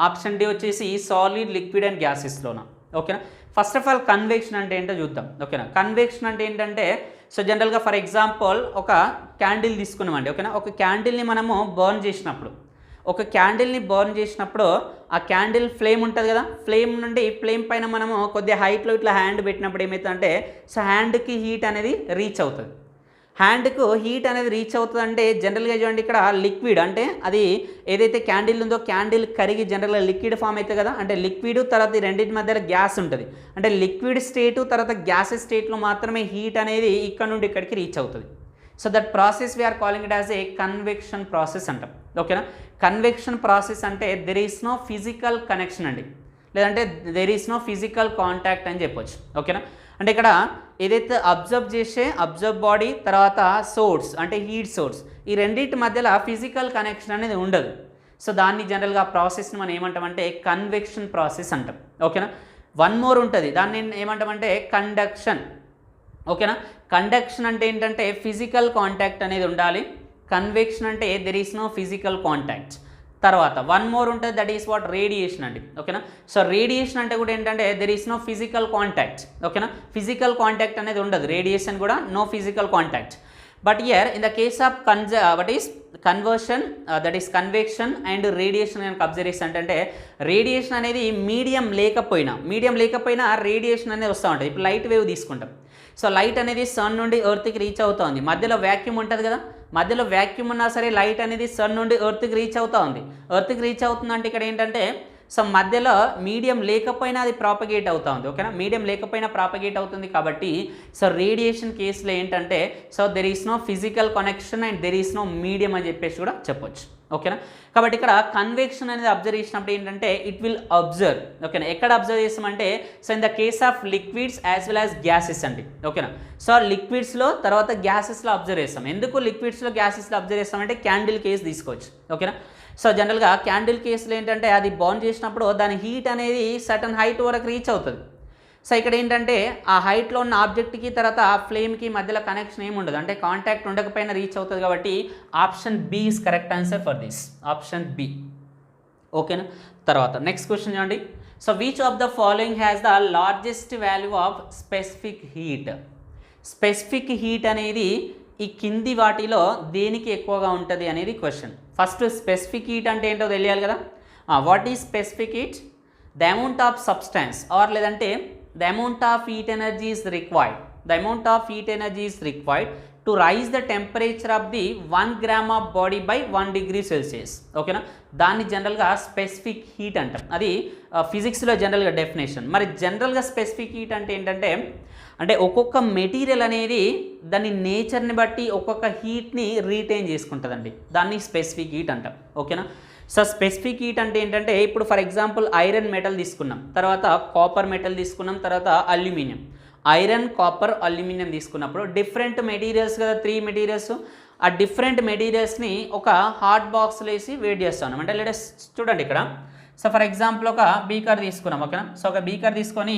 ఆప్షన్ డి వచ్చేసి సాలిడ్, లిక్విడ్ అండ్ గ్యాసెస్లోనా. ఓకేనా, ఫస్ట్ ఆఫ్ ఆల్ కన్వెక్షన్ అంటే ఏంటో చూద్దాం. ఓకేనా, కన్వెక్షన్ అంటే ఏంటంటే సో జనరల్గా ఫర్ ఎగ్జాంపుల్ ఒక క్యాండిల్ తీసుకున్నామండి. ఓకేనా, ఒక క్యాండిల్ని మనము బర్న్ చేసినప్పుడు ఆ క్యాండిల్ ఫ్లేమ్ ఉంటుంది కదా, ఫ్లేమ్ నుండి ఫ్లేమ్ పైన మనము కొద్దిగా హైట్లో ఇట్లా హ్యాండ్ పెట్టినప్పుడు ఏమవుతుందంటే సో హ్యాండ్కి హీట్ అనేది రీచ్ అవుతుంది. హ్యాండ్కు హీట్ అనేది రీచ్ అవుతుంది అంటే జనరల్గా చూడండి ఇక్కడ లిక్విడ్ అంటే అది ఏదైతే క్యాండిల్ ఉందో క్యాండిల్ కరిగి జనరల్గా లిక్విడ్ ఫామ్ అవుతుంది కదా. అంటే లిక్విడ్ తర్వాత ఈ రెండింటి మధ్యలో గ్యాస్ ఉంటుంది. అంటే లిక్విడ్ స్టేటు తర్వాత గ్యాసెస్ స్టేట్లో మాత్రమే హీట్ అనేది ఇక్కడ నుండి ఇక్కడికి రీచ్ అవుతుంది. So that process we are calling it as a convection process అంటాం. ఓకేనా, కన్వెక్షన్ ప్రాసెస్ అంటే there is no physical connection అండి, లేదంటే there is no physical contact అని చెప్పొచ్చు. ఓకేనా, అంటే ఇక్కడ ఏదైతే అబ్జర్వ్ బాడీ తర్వాత సోర్స్ అంటే హీట్ సోర్స్, ఈ రెండింటి మధ్యలో ఫిజికల్ కనెక్షన్ అనేది ఉండదు. సో దాన్ని జనరల్గా ఆ ప్రాసెస్ని మనం ఏమంటామంటే కన్వెక్షన్ ప్రాసెస్ అంటాం. ఓకేనా. వన్ మోర్ ఉంటుంది, దాన్ని ఏమంటామంటే కండక్షన్. ఓకేనా. కండక్షన్ అంటే ఏంటంటే ఫిజికల్ కాంటాక్ట్ అనేది ఉండాలి, కన్వెక్షన్ అంటే there is no physical contact. తర్వాత వన్ మోర్ ఉంటుంది, దట్ ఈస్ వాట్ రేడియేషన్ అండి. ఓకేనా. సో రేడియేషన్ అంటే కూడా ఏంటంటే there is no physical contact. ఓకేనా. ఫిజికల్ కాంటాక్ట్ అనేది ఉండదు, రేడియేషన్ కూడా no physical contact. But here in the case of what is conversion, that is convection and radiation కనుక అబ్జర్వ్ చేస్తే అంటే రేడియేషన్ అనేది మీడియం లేకపోయినా రేడియేషన్ అనేది వస్తూ ఉంటుంది. ఇప్పుడు లైట్ వేవ్ తీసుకుంటాం. సో లైట్ అనేది సన్ నుండి ఎర్త్కి రీచ్ అవుతుంది, మధ్యలో వ్యాక్యూమ్ ఉంటుంది కదా, మధ్యలో వ్యాక్యూమ్ ఉన్నా సరే లైట్ అనేది సన్ నుండి ఎర్త్కి రీచ్ అవుతుంది. ఎర్త్కి రీచ్ అవుతుందంటే ఇక్కడ ఏంటంటే సో మధ్యలో మీడియం లేకపోయినా అది ప్రాపగేట్ అవుతా ఉంది. ఓకేనా. మీడియం లేకపోయినా ప్రాపగేట్ అవుతుంది కాబట్టి సో రేడియేషన్ కేసులో ఏంటంటే so there is no physical connection and there is no medium అని చెప్పేసి కూడా చెప్పొచ్చు. ఓకేనా. కాబట్టి ఇక్కడ కన్వెక్షన్ అనేది అబ్జర్వ్ చేసినప్పుడు ఏంటంటే ఇట్ విల్ అబ్జర్వ్. ఓకేనా. ఎక్కడ అబ్జర్వ్ చేస్తామంటే so in the case of liquids as well as gases అండి. ఓకేనా. సో లిక్విడ్స్లో తర్వాత గ్యాసెస్లో అబ్జర్వ్ చేస్తాం. ఎందుకు లిక్విడ్స్లో గ్యాసెస్లో అబ్జర్వ్ చేస్తామంటే క్యాండిల్ కేసు తీసుకోవచ్చు. ఓకేనా. సో జనరల్గా క్యాండిల్ కేసులో ఏంటంటే అది బర్న్ చేసినప్పుడు దాని హీట్ అనేది సర్టన్ హైట్ వరకు రీచ్ అవుతుంది. సో ఇక్కడ ఏంటంటే ఆ హైట్లో ఉన్న ఆబ్జెక్ట్కి తర్వాత ఫ్లేమ్కి మధ్యలో కనెక్షన్ ఏమి ఉండదు, అంటే కాంటాక్ట్ ఉండకపోయినా రీచ్ అవుతుంది. కాబట్టి option B is correct answer for this, option B. ఓకేనా. తర్వాత నెక్స్ట్ క్వశ్చన్ చూడండి. So which of the following has the largest value of specific heat. Specific heat అనేది ఈ కింది వాటిలో దేనికి ఎక్కువగా ఉంటుంది అనేది క్వశ్చన్. ఫస్ట్ స్పెసిఫిక్ హీట్ అంటే ఏంటో తెలియాలి కదా. What is specific heat? The amount of substance or లేదంటే the amount of heat energy is required. The amount of heat energy is required to raise the temperature of the 1 gram of body by 1 degree Celsius. ఓకేనా. దాన్ని జనరల్గా specific heat అంటాం. అది ఫిజిక్స్లో జనరల్గా definition. మరి జనరల్గా స్పెసిఫిక్ హీట్ అంటే ఏంటంటే అంటే ఒక్కొక్క మెటీరియల్ అనేది దాని నేచర్ని బట్టి ఒక్కొక్క హీట్ని రీటైన్ చేసుకుంటుందండి, దాన్ని స్పెసిఫిక్ హీట్ అంటాం. ఓకేనా. సో స్పెసిఫిక్ హీట్ అంటే ఏంటంటే ఇప్పుడు ఫర్ ఎగ్జాంపుల్ ఐరన్ మెటల్ తీసుకున్నాం, తర్వాత కాపర్ మెటల్ తీసుకున్నాం, తర్వాత అల్యూమినియం. ఐరన్, కాపర్, అల్యూమినియం తీసుకున్నప్పుడు డిఫరెంట్ మెటీరియల్స్ కదా, 3 మెటీరియల్స్. ఆ డిఫరెంట్ మెటీరియల్స్ని ఒక హాట్ బాక్స్లో వేసి వేట్ చేస్తాం. అంటే లేటెస్ చూడండి ఇక్కడ. సో ఫర్ ఎగ్జాంపుల్ ఒక బీకర్ తీసుకున్నాం. ఓకేనా. సో ఒక బీకర్ తీసుకొని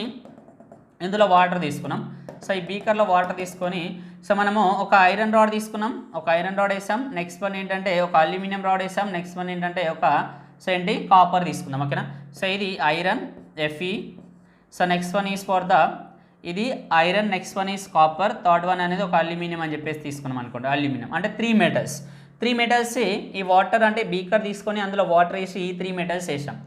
ఇందులో వాటర్ తీసుకున్నాం. సో ఈ బీకర్లో వాటర్ తీసుకొని సో మనము ఒక ఐరన్ రాడ్ తీసుకున్నాం, ఒక ఐరన్ రాడ్ వేసాం. నెక్స్ట్ వన్ ఏంటంటే ఒక అల్యూమినియం రాడ్ వేసాం. నెక్స్ట్ వన్ ఏంటంటే ఒక సో ఏంటి కాపర్ తీసుకుందాం. ఓకేనా. సో ఇది iron Fe. So next one is for the ఇది iron, next one is copper, third one అనేది ఒక అల్యూమినియం అని చెప్పేసి తీసుకున్నాం అనుకోండి. అల్యూమినియం అంటే 3 మెటల్స్ ఈ వాటర్ అంటే బీకర్ తీసుకొని అందులో వాటర్ వేసి ఈ 3 మెటల్స్ వేసాం.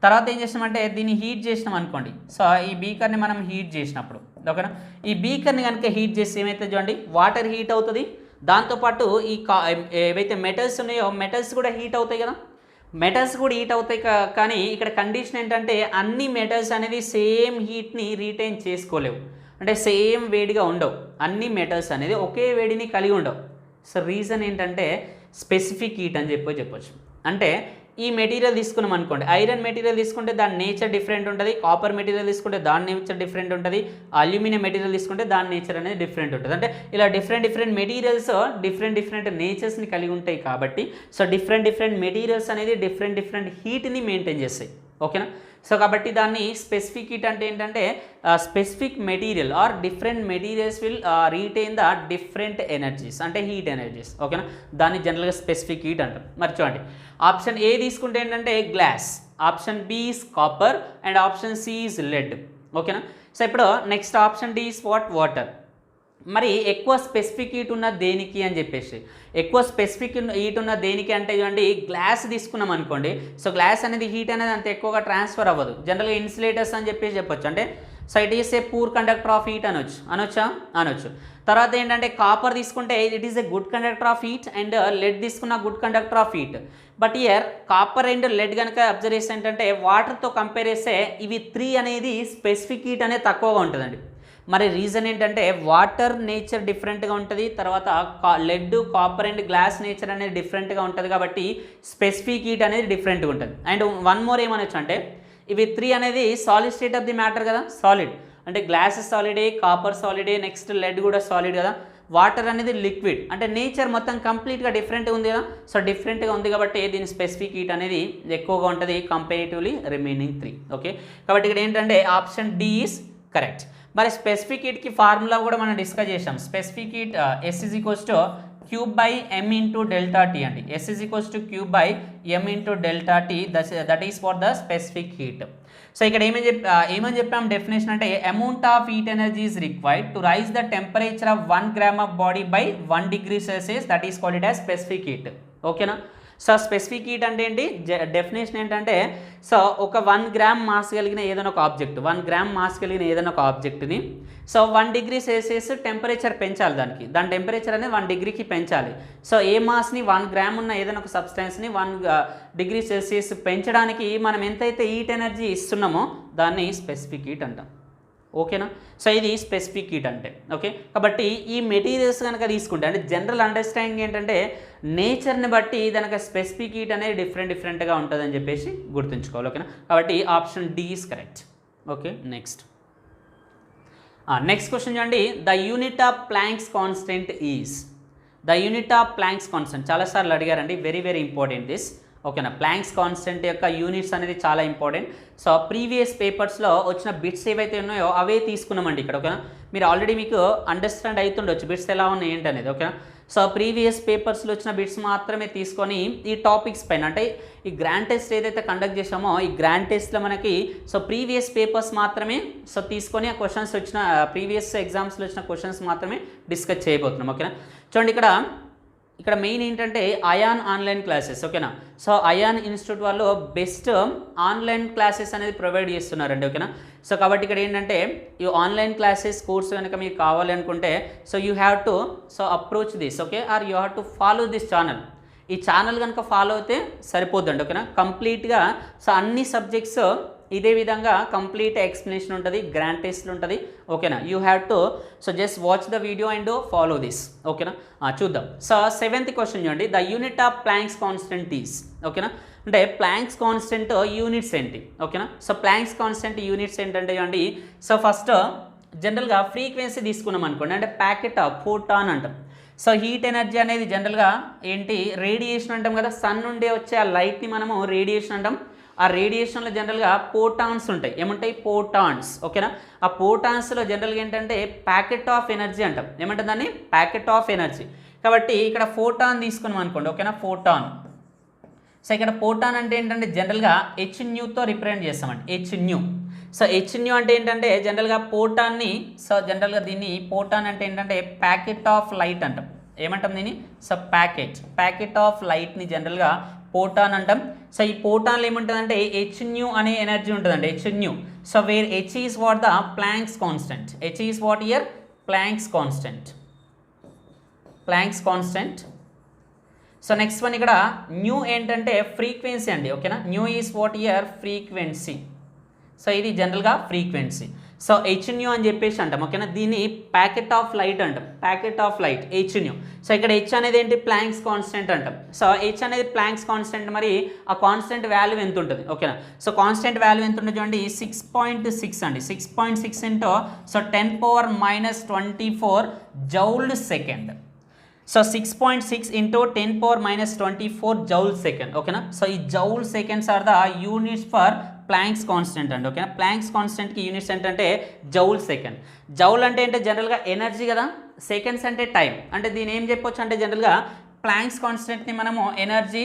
తర్వాత ఏం చేసినామంటే దీన్ని హీట్ చేసినాం అనుకోండి. సో ఈ బీకర్ని మనం హీట్ చేసినప్పుడు ఓకేనా, ఈ బీకర్ని కనుక హీట్ చేస్తే ఏమవుతుంది చూడండి, వాటర్ హీట్ అవుతుంది, దాంతోపాటు ఈ ఏవైతే మెటల్స్ ఉన్నాయో మెటల్స్ కూడా హీట్ అవుతాయి కదా, మెటల్స్ కూడా హీట్ అవుతాయి. కానీ ఇక్కడ కండిషన్ ఏంటంటే అన్ని మెటల్స్ అనేది సేమ్ హీట్ని రీటైన్ చేసుకోలేవు, అంటే సేమ్ వేడిగా ఉండవు. అన్ని మెటల్స్ అనేది ఒకే వేడిని కలిగి ఉండవు. సో రీజన్ ఏంటంటే స్పెసిఫిక్ హీట్ అని చెప్పొచ్చు. అంటే ఈ మెటీరియల్ తీసుకున్నాం అనుకోండి, ఐరన్ మెటీరియల్ తీసుకుంటే దాని నేచర్ డిఫరెంట్ ఉంటుంది, కాపర్ మెటీరియల్ తీసుకుంటే దాని నేచర్ డిఫరెంట్ ఉంటుంది, అల్యూమినియం మెటీరియల్ తీసుకుంటే దాని నేచర్ అనేది డిఫరెంట్ ఉంటుంది. అంటే ఇలా డిఫరెంట్ మెటీరియల్స్ డిఫరెంట్ నేచర్స్ని కలిగి ఉంటాయి కాబట్టి సో డిఫరెంట్ మెటీరియల్స్ అనేది డిఫరెంట్ హీట్ని మెయింటైన్ చేస్తాయి. ఓకేనా. సో కాబట్టి దాన్ని స్పెసిఫిక్ హీట్ అంటే ఏంటంటే specific material or different materials will retain the different energies, అంటే హీట్ ఎనర్జీస్. ఓకేనా, దాన్ని జనరల్గా స్పెసిఫిక్ హీట్ అంటారు. మరి చూడండి, ఆప్షన్ ఏ తీసుకుంటే ఏంటంటే glass, option B is copper and option C is lead. ఓకేనా. సో ఇప్పుడు next option D is water. మరి ఎక్కువ స్పెసిఫిక్ హీట్ ఉన్న దేనికి అని చెప్పేసి, ఎక్కువ స్పెసిఫిక్ హీట్ ఉన్న దేనికి అంటే చూడండి, గ్లాస్ తీసుకున్నాం అనుకోండి, సో గ్లాస్ అనేది హీట్ అనేది అంత ఎక్కువగా ట్రాన్స్ఫర్ అవ్వదు. జనరల్గా ఇన్సులేటర్స్ అని చెప్పొచ్చు, అంటే so it is a poor conductor of heat అనొచ్చు. తర్వాత ఏంటంటే కాపర్ తీసుకుంటే it is a good conductor of heat and lead తీసుకున్న good conductor of heat. But here copper and lead కనుక అబ్జర్వ్ చేస్తే ఏంటంటే వాటర్తో కంపేర్ చేస్తే ఇవి 3 అనేది స్పెసిఫిక్ హీట్ అనేది తక్కువగా ఉంటుందండి. మరి రీజన్ ఏంటంటే వాటర్ నేచర్ డిఫరెంట్గా ఉంటుంది, తర్వాత lead, copper and glass nature అనేది డిఫరెంట్గా ఉంటుంది కాబట్టి స్పెసిఫిక్ హీట్ అనేది డిఫరెంట్గా ఉంటుంది. అండ్ వన్ మోర్ ఏమనొచ్చు అంటే ఇవి 3 అనేది solid state of the matter కదా, సాలిడ్ అంటే గ్లాస్ సాలిడే, కాపర్ సాలిడే, నెక్స్ట్ లెడ్ కూడా సాలిడ్ కదా, వాటర్ అనేది లిక్విడ్, అంటే నేచర్ మొత్తం కంప్లీట్గా డిఫరెంట్గా ఉంది కదా. సో డిఫరెంట్గా ఉంది కాబట్టి దీని స్పెసిఫిక్ హీట్ అనేది ఎక్కువగా ఉంటుంది కంపారిటివ్లీ రిమైనింగ్ 3. ఓకే, కాబట్టి ఇక్కడ ఏంటంటే ఆప్షన్ డి ఈస్ కరెక్ట్. మరి స్పెసిఫిక్ హీట్కి ఫార్ములా కూడా మనం డిస్కస్ చేసాం. Specific heat S is equals to Q by M into delta T అండి. S is equals to Q by M into delta T, that is for the specific heat. So ఇక్కడ ఏమని చెప్పాం definition అంటే amount of heat energy is required to raise the temperature of 1 gram of body by 1 degree Celsius, that is called it as specific heat. ఓకేనా. So specific heat అంటే ఏంటి, definition ఏంటంటే so ఒక 1 gram mass కలిగిన ఏదైనా ఒక object, 1 gram mass కలిగిన ఏదైనా ఒక ఆబ్జెక్ట్ని సో 1 degree సెల్సియస్ టెంపరేచర్ పెంచాలి, దాని టెంపరేచర్ అనేది 1 degree పెంచాలి. సో ఏ మాస్ని 1 గ్రామ్ ఉన్న ఏదైనా ఒక సబ్స్టెన్స్ని 1 degree సెల్సియస్ పెంచడానికి మనం ఎంతైతే హీట్ ఎనర్జీ ఇస్తున్నామో దాన్ని స్పెసిఫిక్ హీట్ అంటాం. ఓకేనా. సో ఇది స్పెసిఫిక్ హీట్ అంటే. ఓకే, కాబట్టి ఈ మెటీరియల్స్ కనుక తీసుకుంటే అంటే జనరల్ అండర్స్టాండింగ్ ఏంటంటే నేచర్ని బట్టి దానికి స్పెసిఫిక్ హీట్ అనేది డిఫరెంట్గా ఉంటుందని చెప్పేసి గుర్తుంచుకోవాలి. ఓకేనా, కాబట్టి option D is correct. Okay, next question చూడండి. The unit of Planck's constant is. The unit of Planck's constant చాలాసార్లు అడిగారండి, వెరీ ఇంపార్టెంట్ దిస్. ఓకేనా, ప్లాంక్స్ కాన్స్టెంట్ యొక్క యూనిట్స్ అనేది చాలా ఇంపార్టెంట్. సో ప్రీవియస్ పేపర్స్లో వచ్చిన బిట్స్ ఏవైతే ఉన్నాయో అవే తీసుకున్నామండి ఇక్కడ. ఓకేనా, మీరు ఆల్రెడీ మీకు అండర్స్టాండ్ అవుతుండొచ్చు బిట్స్ ఎలా ఉన్నాయి ఏంటి అనేది. ఓకేనా, సో ప్రీవియస్ పేపర్స్లో వచ్చిన బిట్స్ మాత్రమే తీసుకొని ఈ టాపిక్స్ పైన అంటే ఈ గ్రాండ్ టెస్ట్ ఏదైతే కండక్ట్ చేసామో ఈ గ్రాండ్ టెస్ట్లో మనకి సో ప్రీవియస్ పేపర్స్ మాత్రమే సో తీసుకొని ఆ క్వశ్చన్స్ వచ్చిన ప్రీవియస్ ఎగ్జామ్స్లో వచ్చిన క్వశ్చన్స్ మాత్రమే డిస్కస్ చేయబోతున్నాం. ఓకేనా, చూడండి ఇక్కడ మెయిన్ ఏంటంటే అయాన్ ఆన్లైన్ క్లాసెస్. ఓకేనా, సో అయాన్ ఇన్స్టిట్యూట్ వాళ్ళు బెస్ట్ ఆన్లైన్ క్లాసెస్ అనేది ప్రొవైడ్ చేస్తున్నారండి. ఓకేనా, సో కాబట్టి ఇక్కడ ఏంటంటే ఈ ఆన్లైన్ క్లాసెస్ కోర్స్ కనుక మీకు కావాలి అనుకుంటే so you have to so approach this. Okay, or you have to follow this channel. ఈ ఛానల్ కనుక ఫాలో అయితే సరిపోద్దండి. ఓకేనా, కంప్లీట్గా సో అన్ని సబ్జెక్ట్స్ ఇదే విధంగా కంప్లీట్ ఎక్స్ప్లెనేషన్ ఉంటుంది, గ్రాండ్ టెస్ట్లు ఉంటుంది. ఓకేనా, you have to so just watch the video and follow this. ఓకేనా, చూద్దాం. సో 7th క్వశ్చన్ చూడండి. The unit of Planck's constant is. ఓకేనా, అంటే ప్లాంక్స్ కాన్స్టెంట్ యూనిట్స్ ఏంటి. ఓకేనా, సో ప్లాంక్స్ కాన్స్టెంట్ యూనిట్స్ ఏంటంటే చూడండి. సో ఫస్ట్ జనరల్గా ఫ్రీక్వెన్సీ తీసుకున్నాం అనుకోండి, అంటే ప్యాకెట్ ఆఫ్ ఫోటాన్ అంటాం. సో హీట్ ఎనర్జీ అనేది జనరల్గా ఏంటి రేడియేషన్ అంటాం కదా, సన్ నుండి వచ్చే ఆ లైట్ని మనము రేడియేషన్ అంటాం. ఆ రేడియేషన్లో జనరల్గా పోటాన్స్ ఉంటాయి. ఏముంటాయి, పోటాన్స్. ఓకేనా, ఆ పోటాన్స్లో జనరల్గా ఏంటంటే ప్యాకెట్ ఆఫ్ ఎనర్జీ అంటాం. ఏమంటుంది దాన్ని, ప్యాకెట్ ఆఫ్ ఎనర్జీ. కాబట్టి ఇక్కడ ఫోటాన్ తీసుకున్నాం అనుకోండి. ఓకేనా, ఫోటాన్. సో ఇక్కడ పోటాన్ అంటే ఏంటంటే జనరల్గా హెచ్న్యూతో రిప్రజెంట్ చేస్తామండి, హెచ్న్యూ. సో హెచ్న్యూ అంటే ఏంటంటే జనరల్గా పోటాన్ని సో జనరల్గా దీన్ని పోటాన్ అంటే ఏంటంటే ప్యాకెట్ ఆఫ్ లైట్ అంటాం. ఏమంటాం దీన్ని, సో ప్యాకెట్ ఆఫ్ లైట్ని జనరల్గా పోటాన్ అంటాం. సో ఈ పోటాన్లో ఏముంటుందంటే హెచ్న్యూ అనే ఎనర్జీ ఉంటుందండి, హెచ్న్యూ. So where H is what the planks constant. H is what year planks constant. So next one ఇక్కడ న్యూ ఏంటంటే ఫ్రీక్వెన్సీ అండి. ఓకేనా, new is what year frequency. So ఇది జనరల్గా ఫ్రీక్వెన్సీ. సో హెచ్న్యూ అని చెప్పేసి అంటాం. ఓకేనా, దీన్ని ప్యాకెట్ ఆఫ్ లైట్ అంటాం, ప్యాకెట్ ఆఫ్ లైట్ హెచ్న్యూ. సో ఇక్కడ హెచ్ అనేది ఏంటి, ప్లాంక్స్ కాన్స్టెంట్ అంటాం. సో హెచ్ అనేది ప్లాంక్స్ కాన్స్టెంట్, మరి ఆ కాన్స్టెంట్ వాల్యూ ఎంత ఉంటుంది. ఓకేనా, సో కాన్స్టెంట్ వాల్యూ ఎంత ఉంటుంది చూడండి, 6.6 అండి. 6.6 into so 10⁻⁻24 joule second. So 6.6 into 10⁻⁻24 joule second. ఓకేనా, సో ఈ joule seconds are the units for planks constant అండి. ఓకేనా, ప్లాంక్స్ కాన్స్టెంట్కి యూనిట్స్ ఏంటంటే జౌల్ సెకండ్. జౌల్ అంటే ఏంటంటే జనరల్గా ఎనర్జీ కదా, సెకండ్స్ అంటే టైం. అంటే దీని ఏం చెప్పొచ్చు అంటే జనరల్గా ప్లాంక్స్ కాన్స్టెంట్ని మనము ఎనర్జీ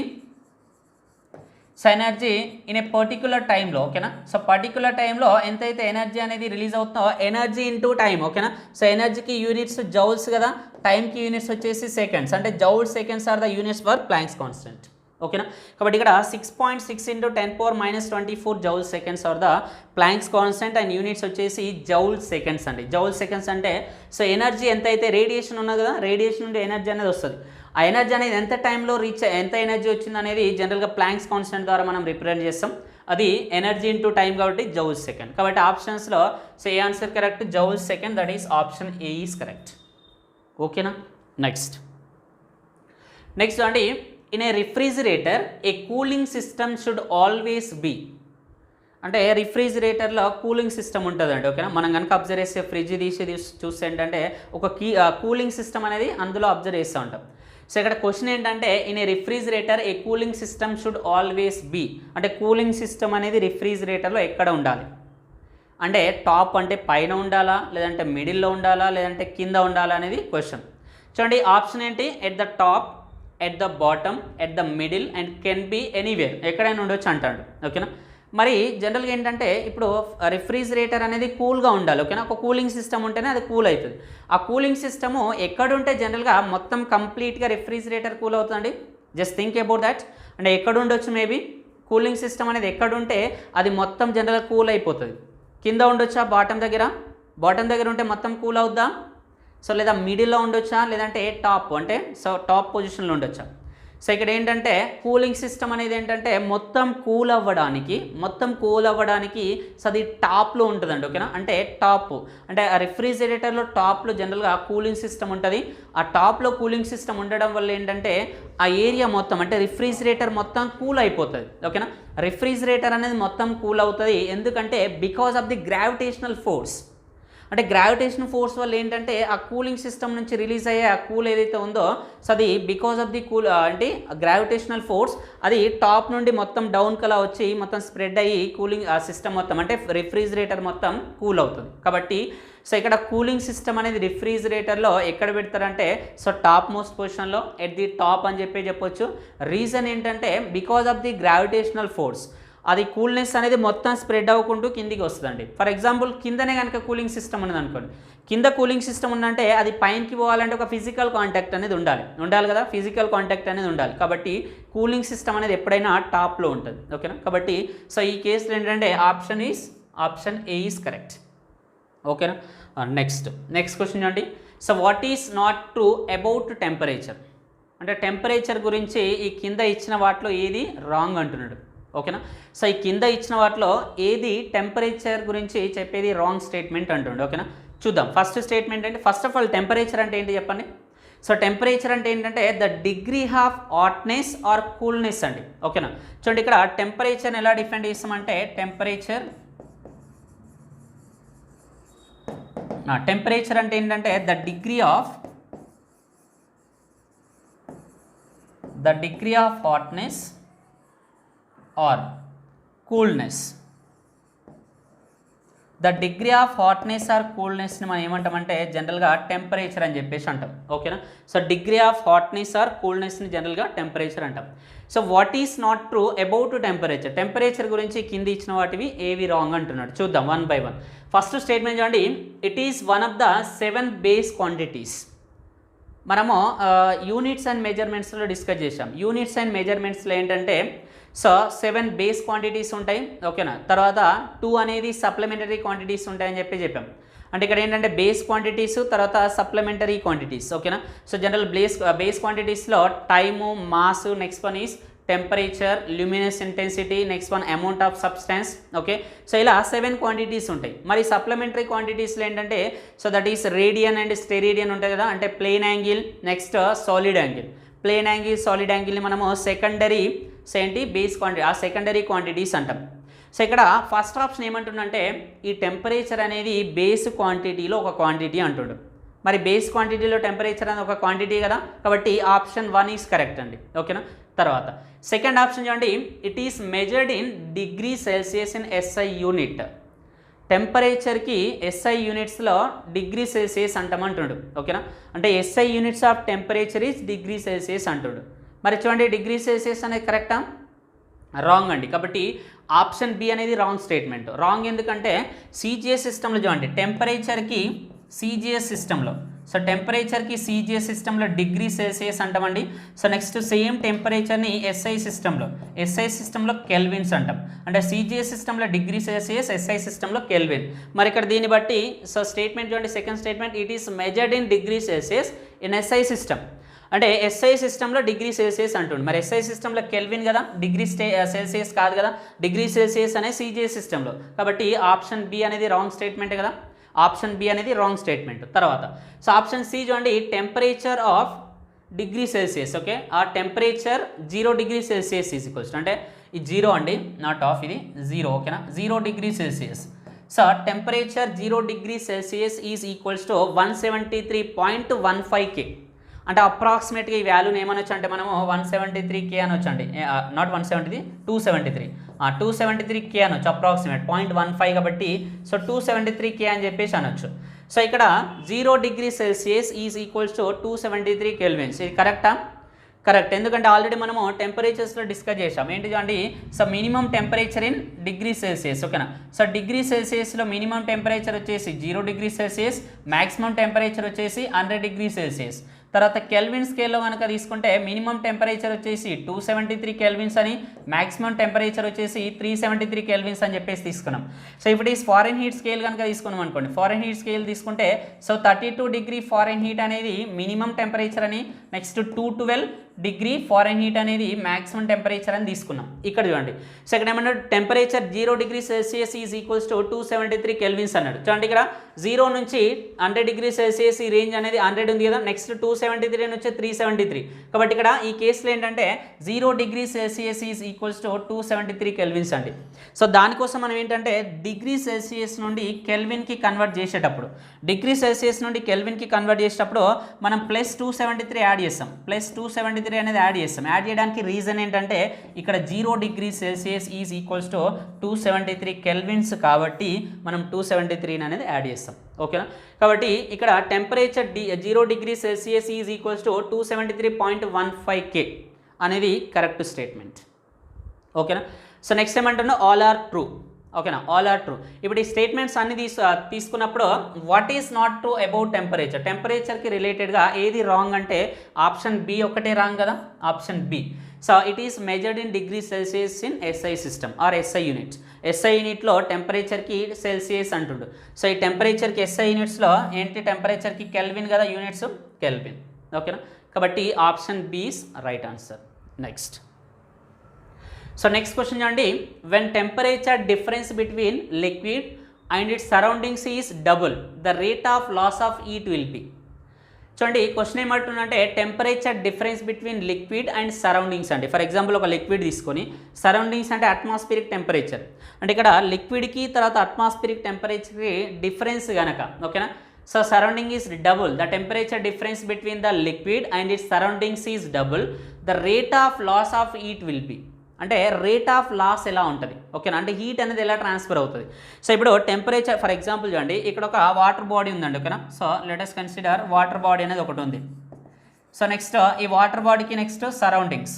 ఇన్ ఏ పర్టికులర్ టైంలో. ఓకేనా, సో పర్టికులర్ టైంలో ఎంతైతే ఎనర్జీ అనేది రిలీజ్ అవుతుందో ఎనర్జీ ఇంటూ టైం. ఓకేనా, సో ఎనర్జీకి యూనిట్స్ జౌల్స్ కదా, టైంకి యూనిట్స్ వచ్చేసి సెకండ్స్. అంటే joule seconds are the units for planks constant. ఓకేనా, కాబట్టి ఇక్కడ 6.6 into 10⁻⁻24 joule seconds are the planks constant and units వచ్చేసి జౌల్ సెకండ్స్ అండి. జౌల్ సెకండ్స్ అంటే సో ఎనర్జీ ఎంతైతే రేడియేషన్ ఉన్నది కదా, రేడియేషన్ నుండి ఎనర్జీ అనేది వస్తుంది. ఆ ఎనర్జీ అనేది ఎంత టైంలో ఎంత ఎనర్జీ వచ్చింది అనేది జనరల్గా ప్లాంక్స్ కాన్స్టెంట్ ద్వారా మనం రిప్రజెంట్ చేస్తాం. అది ఎనర్జీ ఇంటూ టైం కాబట్టి జౌల్ సెకండ్. కాబట్టి ఆప్షన్స్లో so A answer correct, joule second, that is option A is correct. ఓకేనా, నెక్స్ట్ అండి. In a refrigerator, a cooling system should always be. అంటే రిఫ్రిజిరేటర్లో కూలింగ్ సిస్టమ్ ఉంటుందండి. ఓకేనా, మనం కనుక అబ్జర్వ్ చేస్తే ఫ్రిడ్జ్ తీసి చూస్తే ఏంటంటే ఒక కూలింగ్ సిస్టమ్ అనేది అందులో అబ్జర్వ్ చేస్తూ ఉంటాం. సో ఇక్కడ క్వశ్చన్ ఏంటంటే in a refrigerator a cooling system should always be, అంటే కూలింగ్ సిస్టమ్ అనేది రిఫ్రిజిరేటర్లో ఎక్కడ ఉండాలి అంటే టాప్ అంటే పైన ఉండాలా, లేదంటే మిడిల్లో ఉండాలా, లేదంటే కింద ఉండాలా అనేది క్వశ్చన్. చూడండి ఆప్షన్ ఏంటి, at the top, at the bottom, at the middle and can be anywhere, ఎక్కడైనా ఉండొచ్చు అంటాడు. ఓకేనా, మరి జనరల్గా ఏంటంటే ఇప్పుడు రిఫ్రిజిరేటర్ అనేది కూల్గా ఉండాలి. ఓకేనా, ఒక కూలింగ్ సిస్టమ్ ఉంటేనే అది కూల్ అవుతుంది. ఆ కూలింగ్ సిస్టము ఎక్కడుంటే జనరల్గా మొత్తం కంప్లీట్గా రిఫ్రిజిరేటర్ కూల్ అవుతుందండి. Just think about that. అంటే ఎక్కడ ఉండొచ్చు మేబీ కూలింగ్ సిస్టమ్ అనేది ఎక్కడుంటే అది మొత్తం జనరల్గా కూల్ అయిపోతుంది. కింద ఉండొచ్చా, బాటమ్ దగ్గర ఉంటే మొత్తం కూల్ అవుద్దా, సో లేదా మిడిల్లో ఉండొచ్చా, లేదంటే టాప్ అంటే సో టాప్ పొజిషన్లో ఉండొచ్చా. సో ఇక్కడ ఏంటంటే కూలింగ్ సిస్టమ్ అనేది ఏంటంటే మొత్తం కూల్ అవ్వడానికి సో అది టాప్లో ఉంటుందండి. ఓకేనా, అంటే టాప్ అంటే ఆ రిఫ్రిజిరేటర్లో టాప్లో జనరల్గా కూలింగ్ సిస్టమ్ ఉంటుంది. ఆ టాప్లో కూలింగ్ సిస్టమ్ ఉండడం వల్ల ఏంటంటే ఆ ఏరియా మొత్తం అంటే రిఫ్రిజిరేటర్ మొత్తం కూల్ అయిపోతుంది. ఓకేనా, రిఫ్రిజిరేటర్ అనేది మొత్తం కూల్ అవుతుంది. ఎందుకంటే because of the gravitational force, అంటే గ్రావిటేషన్ ఫోర్స్ వల్ల ఏంటంటే ఆ కూలింగ్ సిస్టమ్ నుంచి రిలీజ్ అయ్యే ఆ కూల్ ఏదైతే ఉందో సో అది బికాజ్ ఆఫ్ ది కూల్ అంటే గ్రావిటేషనల్ ఫోర్స్ అది టాప్ నుండి మొత్తం డౌన్ కలా వచ్చి మొత్తం స్ప్రెడ్ అయ్యి కూలింగ్ ఆ సిస్టమ్ మొత్తం అంటే రిఫ్రిజిరేటర్ మొత్తం కూల్ అవుతుంది. కాబట్టి సో ఇక్కడ కూలింగ్ సిస్టమ్ అనేది రిఫ్రిజిరేటర్లో ఎక్కడ పెడతారంటే సో టాప్ మోస్ట్ పొజిషన్లో ఎట్ ది టాప్ అని చెప్పొచ్చు. రీజన్ ఏంటంటే because of the gravitational force అది కూల్నెస్ అనేది మొత్తం స్ప్రెడ్ అవ్వకుంటూ కిందికి వస్తుందండి. ఫర్ ఎగ్జాంపుల్ కిందనే కనుక కూలింగ్ సిస్టమ్ ఉన్నది అనుకోండి, కింద కూలింగ్ సిస్టమ్ ఉందంటే అది పైనకి పోవాలంటే ఒక ఫిజికల్ కాంటాక్ట్ అనేది ఉండాలి కదా, ఫిజికల్ కాంటాక్ట్ అనేది ఉండాలి. కాబట్టి కూలింగ్ సిస్టమ్ అనేది ఎప్పుడైనా టాప్లో ఉంటుంది. ఓకేనా, కాబట్టి సో ఈ కేసులో ఏంటంటే ఆప్షన్ ఏ ఈజ్ కరెక్ట్. ఓకేనా, నెక్స్ట్ క్వశ్చన్ చూడండి. So what is not true about temperature, అంటే టెంపరేచర్ గురించి ఈ కింద ఇచ్చిన వాటిలో ఏది రాంగ్ అంటున్నాడు. ఓకేనా, సో ఈ కింద ఇచ్చిన వాటిలో ఏది టెంపరేచర్ గురించి చెప్పేది రాంగ్ స్టేట్మెంట్ అంటుండే. ఓకేనా, చూద్దాం. ఫస్ట్ స్టేట్మెంట్ అంటే ఫస్ట్ ఆఫ్ ఆల్ టెంపరేచర్ అంటే ఏంటి చెప్పండి. సో టెంపరేచర్ అంటే ఏంటంటే the degree of hotness or coolness అండి. ఓకేనా, చూడండి ఇక్కడ టెంపరేచర్ని ఎలా డిఫైన్ చేస్తామంటే టెంపరేచర్ అంటే ఏంటంటే the degree of hotness or coolness. The degree of hotness or కూల్నెస్ని మనం ఏమంటామంటే జనరల్గా టెంపరేచర్ అని చెప్పేసి అంటాం. ఓకేనా, so degree of hotness or కూల్నెస్ని జనరల్గా టెంపరేచర్ అంటాం. So what is not true about temperature గురించి కింద ఇచ్చిన వాటివి ఏవి రాంగ్ అంటున్నాడు. చూద్దాం one by one. First statement చూడండి, it is one of the 7 base quantities. మనము యూనిట్స్ అండ్ మెజర్మెంట్స్లో డిస్కస్ చేసాం. యూనిట్స్ అండ్ మెజర్మెంట్స్లో ఏంటంటే సో 7 బేస్ క్వాంటిటీస్ ఉంటాయి. ఓకేనా, తర్వాత 2 అనేది సప్లిమెంటరీ క్వాంటిటీస్ ఉంటాయని చెప్పాం. అంటే ఇక్కడ ఏంటంటే బేస్ క్వాంటిటీస్ తర్వాత సప్లిమెంటరీ క్వాంటిటీస్. ఓకేనా, సో జనరల్ బేస్ క్వాంటిటీస్లో time, mass, next one is temperature, luminous intensity, next one amount of substance. Okay, so ఇలా 7 క్వాంటిటీస్ ఉంటాయి. మరి సప్లిమెంటరీ క్వాంటిటీస్లో ఏంటంటే so that is radian and steradian ఉంటాయి కదా, అంటే plane angle, next solid angle. Plane angle, solid యాంగిల్ని మనము సెకండరీ బేస్ క్వాంటిటీ, ఆ సెకండరీ క్వాంటిటీస్ అంటాం. సో ఇక్కడ ఫస్ట్ ఆప్షన్ ఏమంటుందంటే ఈ టెంపరేచర్ అనేది బేస్ క్వాంటిటీలో ఒక క్వాంటిటీ అంటుండు. మరి బేస్ క్వాంటిటీలో టెంపరేచర్ అనేది ఒక క్వాంటిటీ కదా, కాబట్టి ఆప్షన్ 1 ఈజ్ కరెక్ట్ అండి. ఓకేనా, తర్వాత సెకండ్ ఆప్షన్ చూడండి, it is measured in degree Celsius in SI unit. టెంపరేచర్కి SI యూనిట్స్లో డిగ్రీ సెల్సియస్ అంటామంటుండు. ఓకేనా, అంటే SI units of temperature is degree Celsius అంటుండు. మరి చూడండి డిగ్రీ సెల్సియస్ అనేది కరెక్టా, రాంగ్ అండి. కాబట్టి ఆప్షన్ బి అనేది రాంగ్ స్టేట్మెంట్. రాంగ్ ఎందుకంటే CGS సిస్టంలో చూడండి టెంపరేచర్కి CGS సిస్టంలో, సో టెంపరేచర్కి CGS సిస్టంలో డిగ్రీ సెల్సియస్ అంటామండి. సో నెక్స్ట్ సేమ్ టెంపరేచర్ని SI సిస్టంలో కెల్విన్స్ అంటాం. అంటే CGS సిస్టంలో డిగ్రీ సెల్సియస్, SI సిస్టంలో కెల్విన్. మరి ఇక్కడ దీన్ని బట్టి సో స్టేట్మెంట్ చూడండి, second statement it is measured in degree Celsius in SI system. అంటే SI సిస్టంలో డిగ్రీ సెల్సియస్ అంటుంది. మరి SI సిస్టంలో కెల్విన్ కదా, డిగ్రీ సెల్సియస్ కాదు కదా, డిగ్రీ సెల్సియస్ అనే CGS సిస్టంలో. కాబట్టి ఆప్షన్ బి అనేది రాంగ్ స్టేట్మెంట్ కదా, ఆప్షన్ బి అనేది రాంగ్ స్టేట్మెంట్. తర్వాత సో ఆప్షన్ సి చూడండి, temperature of degree Celsius. Okay, ఆ temperature 0 degree Celsius is equals, అంటే ఇది 0 అండి, నాట్ ఆఫ్, ఇది 0 ఓకేనా. 0 degree Celsius. So temperature 0 degree Celsius is equals to 173.15 K. అంటే అప్రాక్సిమేట్గా ఈ వాల్యూని ఏమనొచ్చు అంటే మనము 173 K అనొచ్చు అండి, నాట్ 173, 273 K అనొచ్చు, అప్రాక్సిమేట్ 0.15 కాబట్టి సో 273 K అని చెప్పేసి అనొచ్చు. సో ఇక్కడ 0 degree Celsius is equals to 273 kelvins. ఇది కరెక్టా? కరెక్ట్. ఎందుకంటే ఆల్రెడీ మనము టెంపరేచర్స్లో డిస్కస్ చేసాం. ఏంటి అండి, so minimum temperature in degree Celsius ఓకేనా. సో డిగ్రీ సెల్సియస్లో మినిమం టెంపరేచర్ వచ్చేసి 0 డిగ్రీ సెల్సియస్, మ్యాక్సిమం టెంపరేచర్ వచ్చేసి 100 డిగ్రీ సెల్సియస్. తర్వాత కెల్విన్ స్కేల్లో కనుక తీసుకుంటే మినిమం టెంపరేచర్ వచ్చేసి 273 కెల్విన్స్ అని, మ్యాక్సిమం టెంపరేచర్ వచ్చేసి 373 కెల్విన్స్ అని చెప్పేసి తీసుకున్నాం. సో ఇప్పుడు ఈ ఫారెన్ హీట్ స్కేల్ కనుక తీసుకున్నాం అనుకోండి, ఫారెన్ హీట్ స్కేల్ తీసుకుంటే సో 32 డిగ్రీ ఫారెన్ హీట్ అనేది మినిమం టెంపరేచర్ అని, నెక్స్ట్ 212 డిగ్రీ ఫారెన్ హీట్ అనేది మ్యాక్సిమం టెంపరేచర్ అని తీసుకున్నాం. ఇక్కడ చూడండి, సో ఇక్కడ ఏమన్నా temperature 0 degree Celsius is equals to 273 kelvins అన్నాడు. చూడండి ఇక్కడ 0 నుంచి 100 డిగ్రీ సెల్సియస్ ఈ రేంజ్ అనేది 100 ఉంది కదా, నెక్స్ట్ 273 నుంచి 373. కాబట్టి ఇక్కడ ఈ కేసులో ఏంటంటే 0 degree Celsius is equals to 273 kelvins అండి. సో దానికోసం మనం ఏంటంటే డిగ్రీ సెల్సియస్ నుండి కెల్విన్కి కన్వర్ట్ చేసేటప్పుడు, డిగ్రీ సెల్సియస్ నుండి కెల్విన్కి కన్వర్ట్ చేసేటప్పుడు మనం +273 యాడ్ చేస్తాం, +273 అనేది యాడ్ చేస్తాం. యాడ్ చేయడానికి రీజన్ ఏంటంటే ఇక్కడ 0 degree Celsius is equals to 273 kelvins కాబట్టి మనం 273 అనేది యాడ్ చేస్తాం ఓకేనా. కాబట్టి ఇక్కడ temperature 0 degree Celsius is equals to 273.15 K అనేది కరెక్ట్ స్టేట్మెంట్ ఓకేనా. సో నెక్స్ట్ ఏమంటున్నా, ఆల్ ఆర్ ట్రూ ఓకేనా, ఆల్ ఆర్ ట్రూ. ఇప్పుడు ఈ స్టేట్మెంట్స్ అన్ని తీసుకున్నప్పుడు what is not true about temperature, టెంపరేచర్కి రిలేటెడ్గా ఏది రాంగ్ అంటే ఆప్షన్ బి ఒకటే రాంగ్ కదా, option B. So it is measured in degree Celsius in SI system or SI units. SI యూనిట్లో టెంపరేచర్కి సెల్సియస్ అంటుండు. సో ఈ టెంపరేచర్కి SI యూనిట్స్లో ఏంటి, టెంపరేచర్కి కెల్విన్ కదా, యూనిట్స్ కెల్విన్ ఓకేనా. కాబట్టి option B is right answer. Next, so next question చూడండి, when temperature difference between liquid and its surroundings is double the rate of loss of heat will be. చూడండి question ఏమంటుందంటే temperature difference between liquid and surroundings అండి. For example ఒక liquid తీసుకొని, surroundings అంటే atmospheric temperature, అంటే ఇక్కడ లిక్విడ్కి తర్వాత అట్మాస్ఫిరిక్ టెంపరేచర్కి డిఫరెన్స్ కనుక ఓకేనా. So surrounding is double, the temperature difference between the liquid and its surroundings is double, the rate of loss of heat will be. అంటే రేట్ ఆఫ్ లాస్ ఎలా ఉంటుంది ఓకేనా, అంటే హీట్ అనేది ఎలా ట్రాన్స్ఫర్ అవుతుంది. సో ఇప్పుడు టెంపరేచర్ ఫర్ ఎగ్జాంపుల్ చూడండి, ఇక్కడ ఒక వాటర్ బాడీ ఉందండి ఓకేనా. So let us consider water body అనేది ఒకటి ఉంది. సో నెక్స్ట్ ఈ వాటర్ బాడీకి నెక్స్ట్ సరౌండింగ్స్,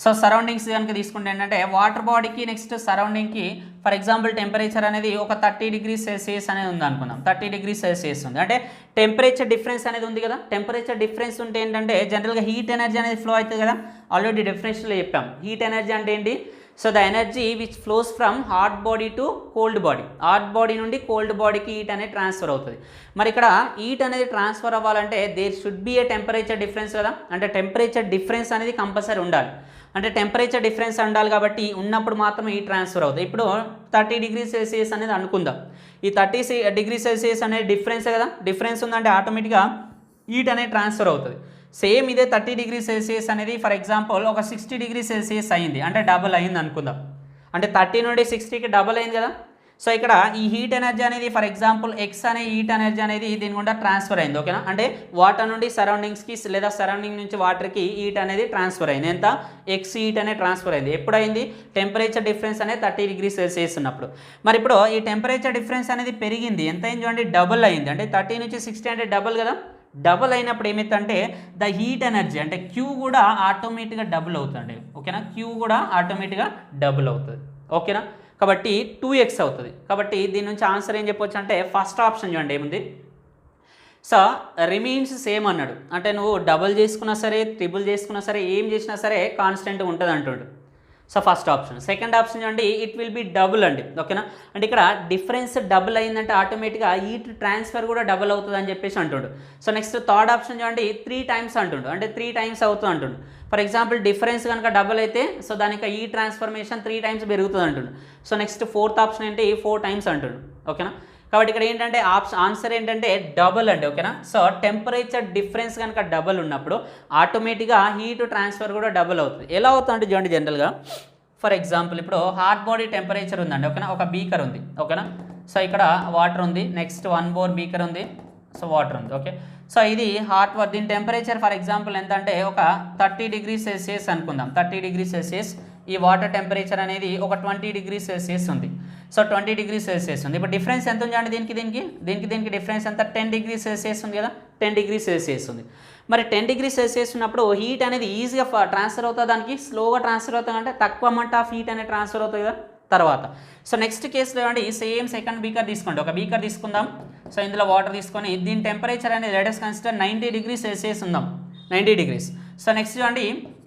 సో సరౌండింగ్స్ కనుక తీసుకుంటే ఏంటంటే వాటర్ బాడీకి నెక్స్ట్ సరౌండింగ్కి ఫర్ ఎగ్జాంపుల్ టెంపరేచర్ అనేది ఒక 30 డిగ్రీ సెల్సియస్ అనేది ఉంది అనుకుందాం, 30 డిగ్రీ సెల్సియస్ ఉంది. అంటే టెంపరేచర్ డిఫరెన్స్ అనేది ఉంది కదా, టెంపరేచర్ డిఫరెన్స్ ఉంటే ఏంటంటే జనరల్గా హీట్ ఎనర్జీ అనేది ఫ్లో అవుతుంది కదా, ఆల్రెడీ డెఫినేషన్లో చెప్పాం. హీట్ ఎనర్జీ అంటే ఏంటి, so the energy which flows from hot body to cold body, hot body నుండి కోల్డ్ బాడీకి హీట్ అనేది ట్రాన్స్ఫర్ అవుతుంది. మరి ఇక్కడ హీట్ అనేది ట్రాన్స్ఫర్ అవ్వాలంటే there should be a temperature difference కదా, అంటే టెంపరేచర్ డిఫరెన్స్ అనేది కంపల్సరీ ఉండాలి. అంటే టెంపరేచర్ డిఫరెన్స్ ఉండాలి కాబట్టి ఉన్నప్పుడు మాత్రమే హీట్ ట్రాన్స్ఫర్ అవుతుంది. ఇప్పుడు 30 డిగ్రీ సెల్సియస్ అనేది అనుకుందాం, ఈ 30 డిగ్రీ సెల్సియస్ అనేది డిఫరెన్స్ కదా, డిఫరెన్స్ ఉందంటే ఆటోమేటిక్గా హీట్ అనేది ట్రాన్స్ఫర్ అవుతుంది. సేమ్ ఇదే 30 డిగ్రీ సెల్సియస్ అనేది ఫర్ ఎగ్జాంపుల్ ఒక 60 డిగ్రీ సెల్సియస్ అయింది, అంటే డబుల్ అయింది అనుకుందాం, అంటే 30 నుండి 60కి డబుల్ అయింది కదా. సో ఇక్కడ ఈ హీట్ ఎనర్జీ అనేది ఫర్ ఎగ్జాంపుల్ ఎక్స్ అనే హీట్ ఎనర్జీ అనేది దీని గుండా ట్రాన్స్ఫర్ అయింది ఓకేనా. అంటే వాటర్ నుండి సరౌండింగ్స్కి లేదా సరౌండింగ్ నుంచి వాటర్కి హీట్ అనేది ట్రాన్స్ఫర్ అయింది. ఎంత, ఎక్స్ హీట్ అనేది ట్రాన్స్ఫర్ అయింది. ఎప్పుడైంది, టెంపరేచర్ డిఫరెన్స్ అనేది 30 డిగ్రీ సెల్సియస్ ఉన్నప్పుడు. మరి ఇప్పుడు ఈ టెంపరేచర్ డిఫరెన్స్ అనేది పెరిగింది, ఎంత అయింది చూడండి, డబుల్ అయింది. అంటే 30 నుంచి 60 అంటే డబుల్ కదా, డబుల్ అయినప్పుడు ఏమైందంటే ద హీట్ ఎనర్జీ అంటే క్యూ కూడా ఆటోమేటిక్గా డబుల్ అవుతుంది ఓకేనా, క్యూ కూడా ఆటోమేటిక్గా డబుల్ అవుతుంది ఓకేనా. కాబట్టి 2x అవుతుంది. కాబట్టి దీని నుంచి ఆన్సర్ ఏం చెప్పొచ్చు అంటే ఫస్ట్ ఆప్షన్ చూడండి ఏముంది, సో రిమైన్స్ సేమ్ అన్నాడు, అంటే నువ్వు డబుల్ చేసుకున్నా సరే ట్రిపుల్ చేసుకున్నా సరే ఏం చేసినా సరే కాన్స్టెంట్ ఉంటుంది అంటున్నాడు. So first option. Second option చూడండి ఇట్ విల్ బి డబుల్ అండి ఓకేనా, అంటే ఇక్కడ డిఫరెన్స్ డబుల్ అయిందంటే ఆటోమేటిక్గా హీట్ ట్రాన్స్ఫర్ కూడా డబుల్ అవుతుంది అని చెప్పేసి అంటుండు. సో నెక్స్ట్ థర్డ్ ఆప్షన్ చూడండి 3 టైమ్స్ అంటుండు, అంటే 3 టైమ్స్ అవుతుంది అంటుండు. ఫర్ ఎగ్జాంపుల్ డిఫరెన్స్ కనుక డబుల్ అయితే సో దానికి ఈ ట్రాన్స్ఫర్మేషన్ 3 టైమ్స్ పెరుగుతుంది అంటుండు. సో నెక్స్ట్ ఫోర్త్ ఆప్షన్ ఏంటి 4 టైమ్స్ అంటుండు ఓకేనా. కాబట్టి ఇక్కడ ఏంటంటే ఆన్సర్ ఏంటంటే డబుల్ అండి, ఓకేనా. సో టెంపరేచర్ డిఫరెన్స్ కనుక డబుల్ ఉన్నప్పుడు ఆటోమేటిక్గా హీట్ ట్రాన్స్ఫర్ కూడా డబుల్ అవుతుంది. ఎలా అవుతుంది అంటే చూడండి, జనరల్గా ఫర్ ఎగ్జాంపుల్ ఇప్పుడు హాట్ బాడీ టెంపరేచర్ ఉందండి, ఓకేనా. ఒక బీకర్ ఉంది, ఓకేనా. సో ఇక్కడ వాటర్ ఉంది, నెక్స్ట్ 1 more బీకర్ ఉంది, సో వాటర్ ఉంది, ఓకే. సో ఇది హాట్ వాటర్, దీని టెంపరేచర్ ఫర్ ఎగ్జాంపుల్ ఎంత అంటే ఒక 30 degrees Celsius అనుకుందాం. 30 degrees Celsius ఈ వాటర్ టెంపరేచర్ అనేది ఒక 20 degrees Celsius ఉంది. సో 20 degrees Celsius ఉంది. ఇప్పుడు డిఫరెన్స్ ఎంత ఉంది అంటే దీనికి డిఫరెన్స్ ఎంత 10 degrees Celsius ఉంది కదా, 10 degrees Celsius ఉంది. మరి 10 degrees Celsius ఉన్నప్పుడు హీట్ అనేది ఈజీగా ట్రాన్స్ఫర్ అవుతుంది, దానికి స్లోగా ట్రాన్స్ఫర్ అవుతుంది అంటే తక్కువ అమౌంట్ ఆఫ్ హీట్ అనేది ట్రాన్స్ఫర్ అవుతుంది కదా తర్వాత. సో నెక్స్ట్ కేసులో ఏమంటే సేమ్ సెకండ్ బీకర్ తీసుకోండి, ఒక బీకర్ తీసుకుందాం. సో ఇందులో వాటర్ తీసుకొని దీని టెంపరేచర్ అనేది let us consider 90 degrees Celsius ఉందాం, 90 degrees. సో నెక్స్ట్ చూడండి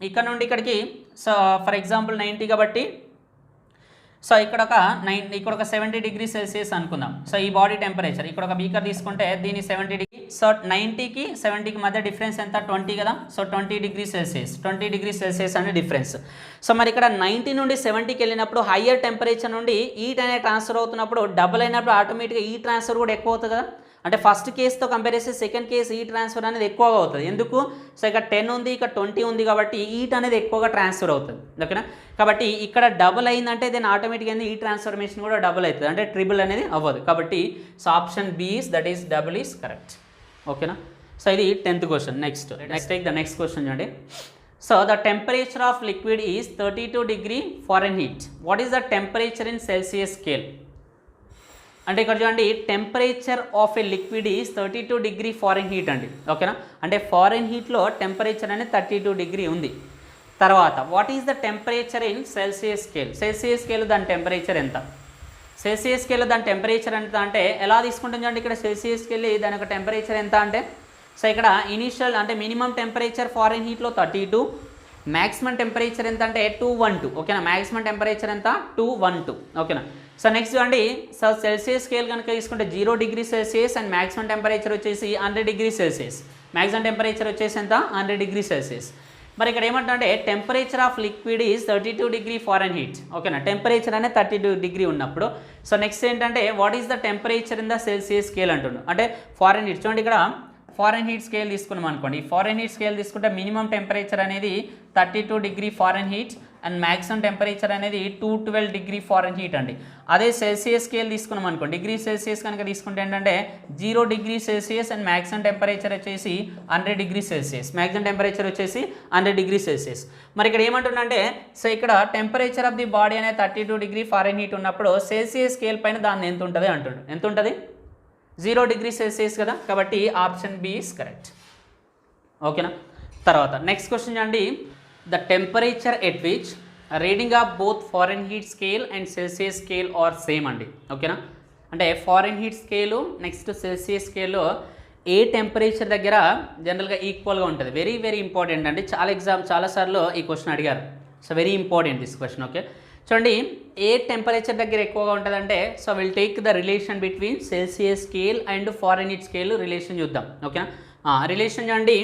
ఇక్కడ నుండి ఇక్కడికి, సో ఫర్ ఎగ్జాంపుల్ 90 కాబట్టి సో ఇక్కడ ఒక 70 degrees Celsius అనుకుందాం. సో ఈ బాడీ టెంపరేచర్ ఇక్కడ ఒక బీకర్ తీసుకుంటే దీని 70 డిగ్రీ, సో 90కి 70కి మధ్య డిఫరెన్స్ ఎంత 20 కదా. So 20 degrees Celsius, 20 degrees Celsius అనే డిఫరెన్స్. సో మరి ఇక్కడ 90 నుండి 70కి వెళ్ళినప్పుడు హయ్యర్ టెంపరేచర్ నుండి హీట్ అనేది ట్రాన్స్ఫర్ అవుతున్నప్పుడు డబుల్ అయినప్పుడు ఆటోమేటిక్గా ఈ ట్రాన్స్ఫర్ కూడా ఎక్కువ అవుతుంది కదా. అంటే ఫస్ట్ కేసుతో కంపేర్ చేస్తే సెకండ్ కేసు హీట్ ట్రాన్స్ఫర్ అనేది ఎక్కువగా అవుతుంది. ఎందుకు? సో ఇక్కడ 10 ఉంది, ఇక్కడ 20 ఉంది కాబట్టి హీట్ అనేది ఎక్కువగా ట్రాన్స్ఫర్ అవుతుంది, ఓకేనా. కాబట్టి ఇక్కడ డబుల్ అయిందంటే దీని ఆటోమేటిక్గా హీట్ ట్రాన్స్ఫర్మేషన్ కూడా డబుల్ అవుతుంది, అంటే ట్రిపుల్ అనేది అవ్వదు. కాబట్టి so option B is that is double is correct, ఓకేనా. సో ఇది 10th question. Next take the next question చూడండి. So the temperature of liquid is 32 degree Fahrenheit. What is the temperature in Celsius scale? అంటే ఇక్కడ చూడండి temperature of a liquid is 32 degree Fahrenheit అండి, ఓకేనా. అంటే Fahrenheitలో temperature అనేది 32 degree ఉంది. తర్వాత what is the temperature in Celsius scale? Celsius scale దాని టెంపరేచర్ ఎంత? సెల్సియస్ స్కేల్లో దాని టెంపరేచర్ ఎంత అంటే ఎలా తీసుకుంటుంది చూడండి. ఇక్కడ సెల్సియస్ స్కేల్ దాని యొక్క టెంపరేచర్ ఎంత అంటే, సో ఇక్కడ ఇనిషియల్ అంటే మినిమం టెంపరేచర్ Fahrenheitలో 32, మ్యాక్సిమం టెంపరేచర్ ఎంత అంటే 212, ఓకేనా. మ్యాక్సిమం టెంపరేచర్ ఎంత 212, ఓకేనా. సో నెక్స్ట్ చూడండి, సో సెల్సియస్ స్కేల్ కనుక తీసుకుంటే 0 degrees Celsius and maximum temperature వచ్చేసి 100 degrees Celsius. మ్యాక్సిమం టెంపరేచర్ వచ్చేసి ఎంత 100 degrees Celsius. మరి ఇక్కడ ఏమంటే temperature of liquid is 32 degree Fahrenheit, ఓకేనా. టెంపరేచర్ అనేది 32 degree ఉన్నప్పుడు సో నెక్స్ట్ ఏంటంటే what is the temperature in the Celsius scale అంటుండు. అంటే Fahrenheit చూడండి, ఇక్కడ Fahrenheit స్కేల్ తీసుకున్నాం అనుకోండి. Fahrenheit స్కేల్ తీసుకుంటే మినిమం టెంపరేచర్ అనేది 32 degree Fahrenheit and maximum temperature అనేది 212 degree Fahrenheit అండి. అదే సెల్సియస్ స్కేల్ తీసుకున్నాం అనుకోండి, డిగ్రీ సెల్సియస్ కనుక తీసుకుంటే ఏంటంటే 0 degrees Celsius and maximum temperature వచ్చేసి 100 degrees Celsius. మ్యాక్సిమం టెంపరేచర్ వచ్చేసి 100 degrees Celsius. మరి ఇక్కడ ఏమంటుందంటే సో ఇక్కడ టెంపరేచర్ ఆఫ్ ది బాడీ అనేది 32 degree Fahrenheit ఉన్నప్పుడు సెల్సియస్ స్కేల్ పైన దాన్ని ఎంత ఉంటుంది అంటుండు. ఎంత ఉంటుంది? 0 degrees Celsius కదా. కాబట్టి ఆప్షన్ బి ఈస్ కరెక్ట్, ఓకేనా. తర్వాత నెక్స్ట్ క్వశ్చన్ అండి, the temperature at which reading of both Fahrenheit scale and Celsius scale are same అండి, ఓకేనా. అంటే Fahrenheit స్కేలు నెక్స్ట్ సెల్సియస్ స్కేల్లో ఏ టెంపరేచర్ దగ్గర జనరల్గా ఈక్వల్గా ఉంటుంది. వెరీ వెరీ ఇంపార్టెంట్ అండి, చాలాసార్లు ఈ క్వశ్చన్ అడిగారు. So very important this question, okay. చూడండి ఏ టెంపరేచర్ దగ్గర ఎక్కువగా ఉంటుందంటే so will take the relation between Celsius scale and Fahrenheit scale relation చూద్దాం, ఓకేనా. రిలేషన్ చూడండి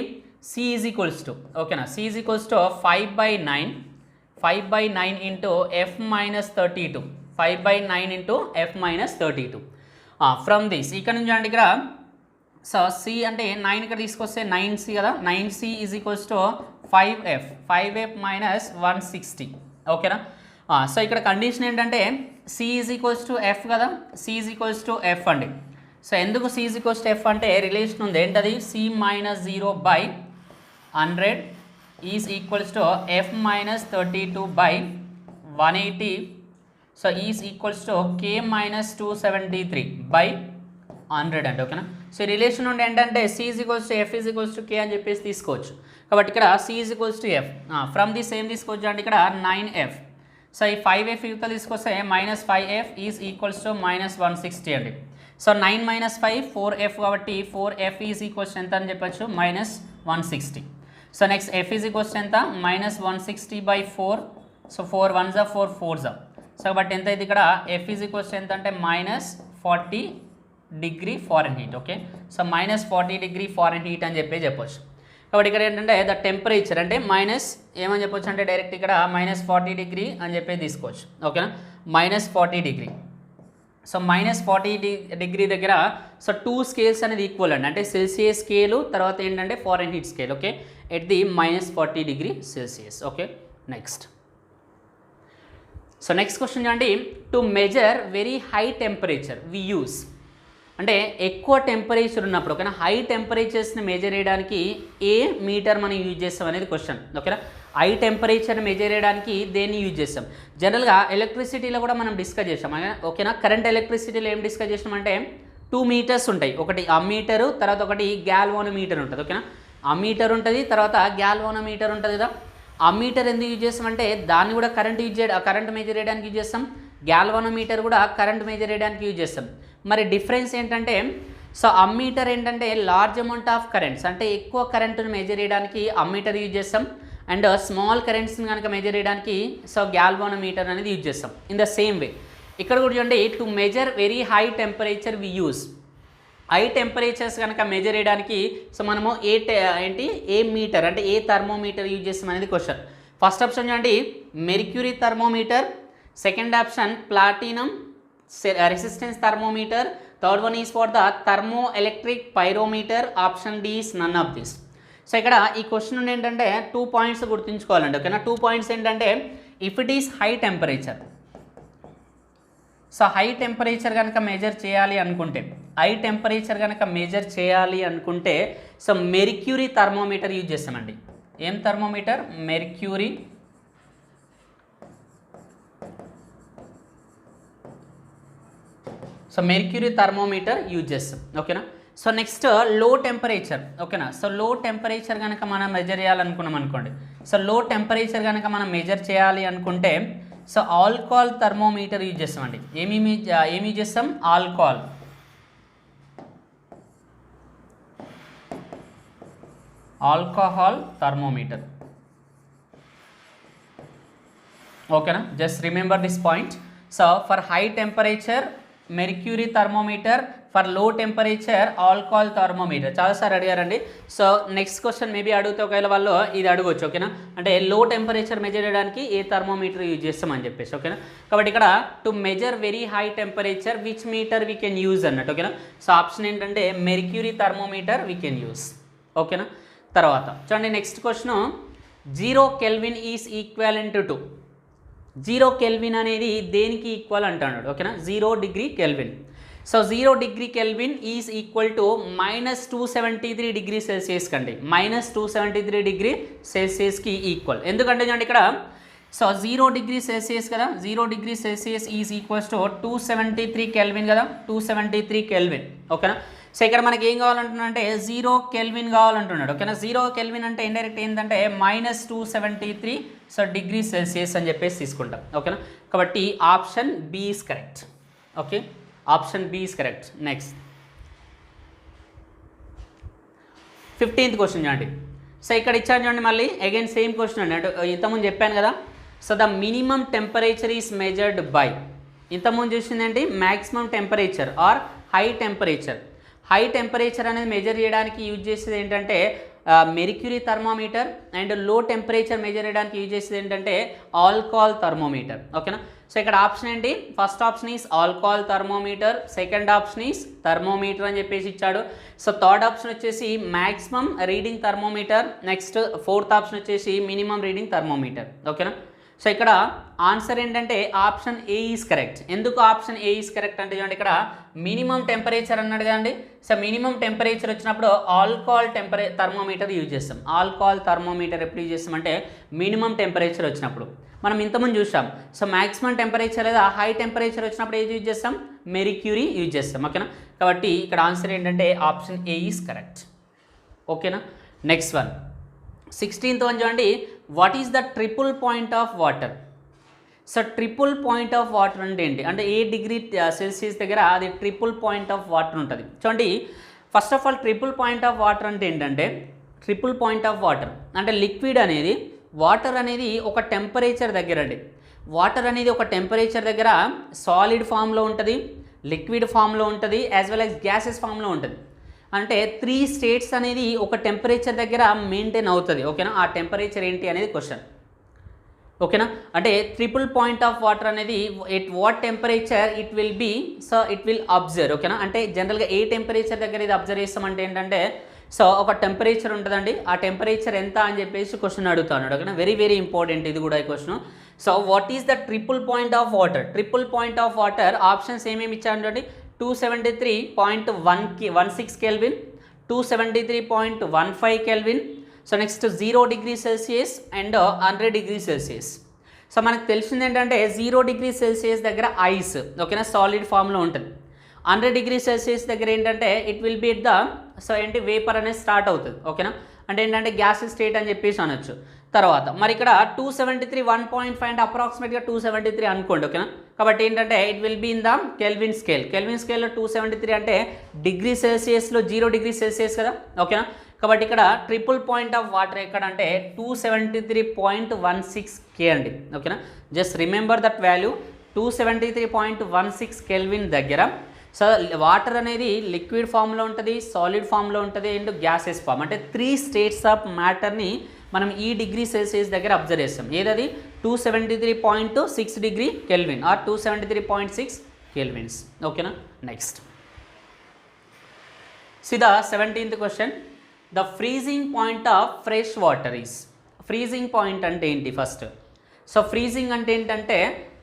C ఈజ్ ఈక్వల్స్ టు, ఓకేనా. C is equals to 5/9 into F minus 32, 5/9 into F minus 32. From this ఇక్కడ నుంచి చూడండి, ఇక్కడ సో C అంటే 9 ఇక్కడ తీసుకొస్తే 9C కదా. 9C is equals to 5F minus 160, ఓకేనా. సో ఇక్కడ కండిషన్ ఏంటంటే C is equals to F కదా, C is equals to F అండి. సో ఎందుకు C is equals to F అంటే రిలేషన్ ఉంది ఏంటది, C minus 0/100 is equals to F minus 32/180. So is equals to K minus 273/100 అంటే, ఓకేనా. So relation ఉండి ఏంటంటే C is equals to F is equals to K అని చెప్పేసి తీసుకోవచ్చు. కాబట్టి ఇక్కడ C is equals to F, from the same తీసుకోవచ్చు అంటే ఇక్కడ 9F. సో ఈ 5F యువత తీసుకొస్తే -5F ఈజ్ ఈక్వల్స్ టు -160 అండి. సో 9 - 5 4F కాబట్టి 4F ఈజ్ ఈక్వల్స్ ఎంత అని చెప్పచ్చు -160. So next F is equals ఎంత -160/4. So 4 1s 4 4s. సో కాబట్టి ఎంత అయితే ఇక్కడ F ఈజ్ ఈక్వల్స్ ఎంత అంటే -40 degree Fahrenheit, okay. So -40 degree Fahrenheit అని చెప్పొచ్చు. కాబట్టి ఇక్కడ ఏంటంటే ద టెంపరేచర్ అంటే మైనస్ ఏమని చెప్పొచ్చు అంటే డైరెక్ట్ ఇక్కడ -40 degree అని చెప్పి తీసుకోవచ్చు, ఓకేనా. -40 degree సో -40 దగ్గర సో 2 స్కేల్స్ అనేది ఈక్వల్ అండి, అంటే సెల్సియస్ స్కేలు తర్వాత ఏంటంటే Fahrenheit scale. Okay, at the -40°C. Okay, next. So next question చూడండి, to measure very high temperature we use, అంటే ఎక్కువ టెంపరేచర్ ఉన్నప్పుడు ఓకేనా, హై టెంపరేచర్స్ని మెజర్ చేయడానికి ఏ మీటర్ మనం యూజ్ చేస్తాం అనేది క్వశ్చన్. ఓకేనా, హై టెంపరేచర్ని మెజర్ చేయడానికి దేన్ని యూజ్ చేస్తాం? జనరల్గా ఎలక్ట్రిసిటీలో కూడా మనం డిస్కస్ చేసాం ఓకేనా. కరెంట్ ఎలక్ట్రిసిటీలో ఏం డిస్కస్ చేసామంటే 2 మీటర్స్ ఉంటాయి, ఒకటి అమ్మీటరు తర్వాత ఒకటి గ్యాల్వానోమీటర్ ఉంటుంది. ఓకేనా, అమ్మీటర్ ఉంటుంది తర్వాత గ్యాల్వానోమీటర్ ఉంటుంది కదా. అమ్మీటర్ ఎందుకు యూజ్ చేస్తామంటే దాన్ని కూడా కరెంట్ మెజర్ చేయడానికి యూజ్ చేస్తాం, గ్యాల్వానోమీటర్ కూడా కరెంట్ మెజర్ చేయడానికి యూజ్ చేస్తాం. మరి డిఫరెన్స్ ఏంటంటే సో అమ్మీటర్ ఏంటంటే లార్జ్ అమౌంట్ ఆఫ్ కరెంట్స్, అంటే ఎక్కువ కరెంటును మెజర్ చేయడానికి అమ్మీటర్ యూజ్ చేస్తాం, అండ్ స్మాల్ కరెంట్స్ని కనుక మెజర్ చేయడానికి సో గ్యాల్వానోమీటర్ అనేది యూజ్ చేస్తాం. ఇన్ ద సేమ్ వే ఇక్కడ కూడా చూడండి, to measure very high temperature we use, high temperatures కనుక మెజర్ చేయడానికి సో మనము ఏ మీటర్ అంటే ఏ థర్మోమీటర్ యూజ్ చేస్తాం అనేది క్వశ్చన్. ఫస్ట్ ఆప్షన్ చూడండి mercury thermometer, second option platinum resistance thermometer, third one is for the thermoelectric pyrometer, option D is none of this. So ఇక్కడ ఈ క్వశ్చన్ నుండి ఏంటంటే 2 పాయింట్స్ గుర్తుంచుకోవాలండి ఓకేనా. 2 పాయింట్స్ ఏంటంటే if it is high temperature, so high temperature కనుక measure చేయాలి అనుకుంటే so mercury thermometer use చేస్తామండి. ఏం thermometer? Mercury. So mercury thermometer use చేస్తాం ఓకేనా. సో నెక్స్ట్ లో టెంపరేచర్ ఓకేనా. సో లో టెంపరేచర్ కనుక మనం మెజర్ చేయాలనుకున్నాం అనుకోండి, సో లో టెంపరేచర్ కనుక మనం మెజర్ చేయాలి అనుకుంటే సో ఆల్కహాల్ థర్మోమీటర్ యూజ్ చేస్తామండి. ఏమి యూజ్ చేస్తాం? ఆల్కహాల్ థర్మోమీటర్ ఓకేనా. Just remember this point. So for high temperature mercury thermometer, for లో టెంపరేచర్ ఆల్కహాల్ థర్మోమీటర్. చాలాసార్లు అడిగారండి. సో నెక్స్ట్ క్వశ్చన్ మేబీ అడిగితే ఒకవేళ వాళ్ళు ఇది అడగవచ్చు ఓకేనా, అంటే లో టెంపరేచర్ మెజర్ చేయడానికి ఏ థర్మోమీటర్ యూజ్ చేస్తామని చెప్పేసి ఓకేనా. కాబట్టి ఇక్కడ to measure very high temperature which meter we can use అన్నట్టు ఓకేనా. సో ఆప్షన్ ఏంటంటే mercury thermometer we can use ఓకేనా. తర్వాత చూడండి next question, 0 kelvin is equivalent to, 0 kelvin అనేది దేనికి ఈక్వల్ అంటున్నాడు ఓకేనా. 0 degree kelvin. So 0 degree kelvin is equal to -273°C కండి, -273°C ఈక్వల్. ఎందుకంటే చూడండి ఇక్కడ సో 0°C కదా, 0°C is equals to 273 kelvin కదా, 273 కెల్విన్ ఓకేనా. సో ఇక్కడ మనకి ఏం కావాలంటున్నా అంటే 0 కెల్విన్ కావాలంటున్నాడు ఓకేనా. 0 కెల్విన్ అంటే ఇండైరెక్ట్ ఏంటంటే -273 సో °C అని చెప్పేసి తీసుకుంటాం ఓకేనా. కాబట్టి option B is correct okay, option B is correct. Next 15th question చూడండి. సో ఇక్కడ ఇచ్చాను చూడండి, మళ్ళీ అగైన్ సేమ్ క్వశ్చన్ అండి, అంటే ఇంతకుముందు చెప్పాను కదా. So the minimum temperature is measured by, ఇంతకుముందు చూసింది ఏంటి maximum temperature or high temperature. High temperature అనేది మెజర్ చేయడానికి యూజ్ చేసేది ఏంటంటే mercury thermometer, and low temperature measure చేయడానికి యూజ్ చేసేది ఏంటంటే ఆల్కహాల్ థర్మోమీటర్ ఓకేనా. సో ఇక్కడ ఆప్షన్ ఏంటి? First option is alcohol thermometer, second option is thermometer అని చెప్పేసి ఇచ్చాడు. సో థర్డ్ ఆప్షన్ వచ్చేసి maximum reading thermometer, next fourth option వచ్చేసి మినిమం రీడింగ్ థర్మోమీటర్ ఓకేనా. సో ఇక్కడ ఆన్సర్ ఏంటంటే ఆప్షన్ ఏ ఈజ్ కరెక్ట్. ఎందుకు ఆప్షన్ ఏ ఈజ్ కరెక్ట్ అంటే చూడండి, ఇక్కడ మినిమం టెంపరేచర్ అన్నాడు కదండి. సో మినిమం టెంపరేచర్ వచ్చినప్పుడు ఆల్కహాల్ థర్మోమీటర్ యూజ్ చేస్తాం. ఆల్కహాల్ థర్మోమీటర్ ఎప్పుడు యూజ్ చేస్తాం అంటే మినిమం టెంపరేచర్ వచ్చినప్పుడు. మనం ఇంతకుముందు చూసాం. సో మ్యాక్సిమం టెంపరేచర్ లేదా హై టెంపరేచర్ వచ్చినప్పుడు ఏది యూజ్ చేస్తాం? మెర్క్యూరీ యూజ్ చేస్తాం ఓకేనా. కాబట్టి ఇక్కడ ఆన్సర్ ఏంటంటే ఆప్షన్ ఏ ఈజ్ కరెక్ట్ ఓకేనా. నెక్స్ట్ వన్ 16th వన్ చూడండి, what is the triple point of water. So triple point of water అంటే ఏంటి అంటే ఏ°C దగ్గర అది ట్రిపుల్ పాయింట్ ఆఫ్ వాటర్ ఉంటుంది. చూడండి first of all triple point of water అంటే ఏంటంటే, ట్రిపుల్ పాయింట్ ఆఫ్ వాటర్ అంటే లిక్విడ్ అనేది, వాటర్ అనేది ఒక టెంపరేచర్ దగ్గర అండి, వాటర్ అనేది ఒక టెంపరేచర్ దగ్గర సాలిడ్ ఫామ్లో ఉంటుంది, లిక్విడ్ ఫామ్లో ఉంటుంది, యాజ్ వెల్ యాజ్ గ్యాసెస్ ఫామ్లో ఉంటుంది. అంటే 3 స్టేట్స్ అనేది ఒక టెంపరేచర్ దగ్గర మెయింటైన్ అవుతుంది ఓకేనా. ఆ టెంపరేచర్ ఏంటి అనేది క్వశ్చన్ ఓకేనా. అంటే ట్రిపుల్ పాయింట్ ఆఫ్ వాటర్ అనేది at what temperature it will be, so it will observe. ఓకేనా, అంటే జనరల్గా ఏ టెంపరేచర్ దగ్గర ఇది అబ్జర్వ్ చేస్తామంటే ఏంటంటే, సో ఒక టెంపరేచర్ ఉంటుందండి, ఆ టెంపరేచర్ ఎంత అని చెప్పేసి క్వశ్చన్ అడుగుతాడు. ఓకేనా, వెరీ వెరీ ఇంపార్టెంట్ ఇది కూడా ఈ question. So what is the triple point of water? Triple point of water options ఏమేమి ఇచ్చారంటే 273.16 kelvin, 273.15 kelvin, so next 0 degree Celsius and 100 degree Celsius. So మనకు తెలిసింది ఏంటంటే 0 డిగ్రీ సెల్సియస్ దగ్గర ఐస్, ఓకేనా, సాలిడ్ ఫామ్లో ఉంటుంది. 100 డిగ్రీ సెల్సియస్ దగ్గర ఏంటంటే it will be the, so ఏంటి, వేపర్ అనేది స్టార్ట్ అవుతుంది. ఓకేనా, అంటే ఏంటంటే గ్యాస్ స్టేట్ అని చెప్పేసి అనొచ్చు. తర్వాత మరి ఇక్కడ 273 1.5 అంటే అప్రాక్సిమేట్గా 273 అనుకోండి. ఓకేనా, కాబట్టి ఏంటంటే it will be in the kelvin scale. Kelvin స్కేల్లో 273 అంటే డిగ్రీ సెల్సియస్లో 0 డిగ్రీ సెల్సియస్ కదా. ఓకేనా, కాబట్టి ఇక్కడ ట్రిపుల్ పాయింట్ ఆఫ్ వాటర్ ఎక్కడ అంటే 273.16 K అండి. ఓకేనా, just remember that value 273.16 kelvin దగ్గర. సో వాటర్ అనేది లిక్విడ్ ఫామ్లో ఉంటుంది, సాలిడ్ ఫామ్లో ఉంటుంది అండ్ గ్యాసెస్ ఫామ్, అంటే 3 స్టేట్స్ ఆఫ్ మ్యాటర్ని మనం ఈ డిగ్రీ సెల్సియస్ దగ్గర అబ్జర్వ్ చేస్తాం. ఏదది 273.6 డిగ్రీ కెల్విన్ ఆర్ 273.6 కెల్విన్స్. ఓకేనా, next see the 17th question. The freezing point of fresh water is. Freezing point అంటే ఏంటి ఫస్ట్? సో ఫ్రీజింగ్ అంటే ఏంటంటే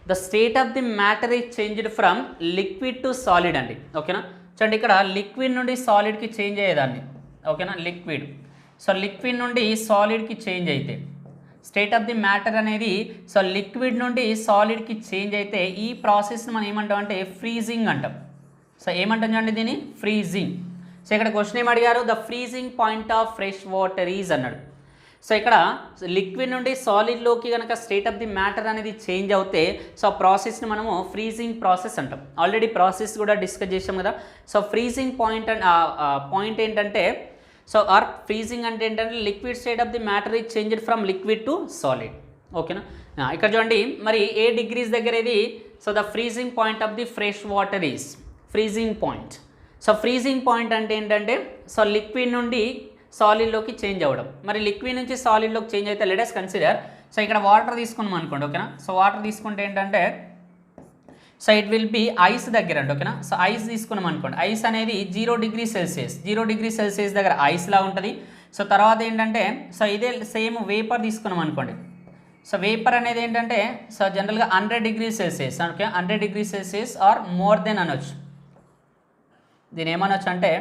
the state of the matter is changed from liquid to solid అండి. ఓకేనా, చూడండి ఇక్కడ liquid నుండి సాలిడ్కి చేంజ్ అయ్యేదాన్ని. ఓకేనా, లిక్విడ్, సో లిక్విడ్ నుండి సాలిడ్కి చేంజ్ అయితే స్టేట్ ఆఫ్ ది మ్యాటర్ అనేది, సో లిక్విడ్ నుండి సాలిడ్కి చేంజ్ అయితే ఈ ప్రాసెస్ని మనం ఏమంటాం అంటే ఫ్రీజింగ్ అంటాం. సో ఏమంటాం చూడండి దీన్ని, ఫ్రీజింగ్. సో ఇక్కడ క్వశ్చన్ ఏమి అడిగారు, the freezing point of fresh water is అన్నాడు. సో ఇక్కడ లిక్విడ్ నుండి సాలిడ్లోకి కనుక స్టేట్ ఆఫ్ ది మ్యాటర్ అనేది చేంజ్ అవుతే సో ఆ ప్రాసెస్ని మనము ఫ్రీజింగ్ ప్రాసెస్ అంటాం. ఆల్రెడీ ప్రాసెస్ కూడా డిస్కస్ చేసాం కదా. సో ఫ్రీజింగ్ పాయింట్ పాయింట్ ఏంటంటే, సో ఆర్ ఫ్రీజింగ్ అంటే ఏంటంటే liquid state of the matter is changed from liquid to solid. ఓకేనా, ఇక్కడ చూడండి మరి ఏ డిగ్రీస్ దగ్గర ఇది, so the freezing point of the fresh water is freezing point. So freezing point అంటే ఏంటంటే, సో లిక్విడ్ నుండి సాలిడ్లోకి చేంజ్ అవ్వడం. మరి లిక్విడ్ నుంచి సాలిడ్లోకి చేంజ్ అయితే లెట్ us కన్సిడర్, సో ఇక్కడ వాటర్ తీసుకున్నాం అనుకోండి. ఓకేనా, సో వాటర్ తీసుకుంటే ఏంటంటే, so it will be ice దగ్గర అండి. ఓకేనా, సో ఐస్ తీసుకున్నాం అనుకోండి. ఐస్ అనేది 0 డిగ్రీ సెల్సియస్, 0 డిగ్రీ సెల్సియస్ దగ్గర ఐస్లా ఉంటుంది. సో తర్వాత ఏంటంటే, సో ఇదే సేమ్ వేపర్ తీసుకున్నాం అనుకోండి. సో వేపర్ అనేది ఏంటంటే, సో జనరల్గా 100 degree Celsius. Okay, 100 degree Celsius or more than అనొచ్చు. దీని ఏమనొచ్చు అంటే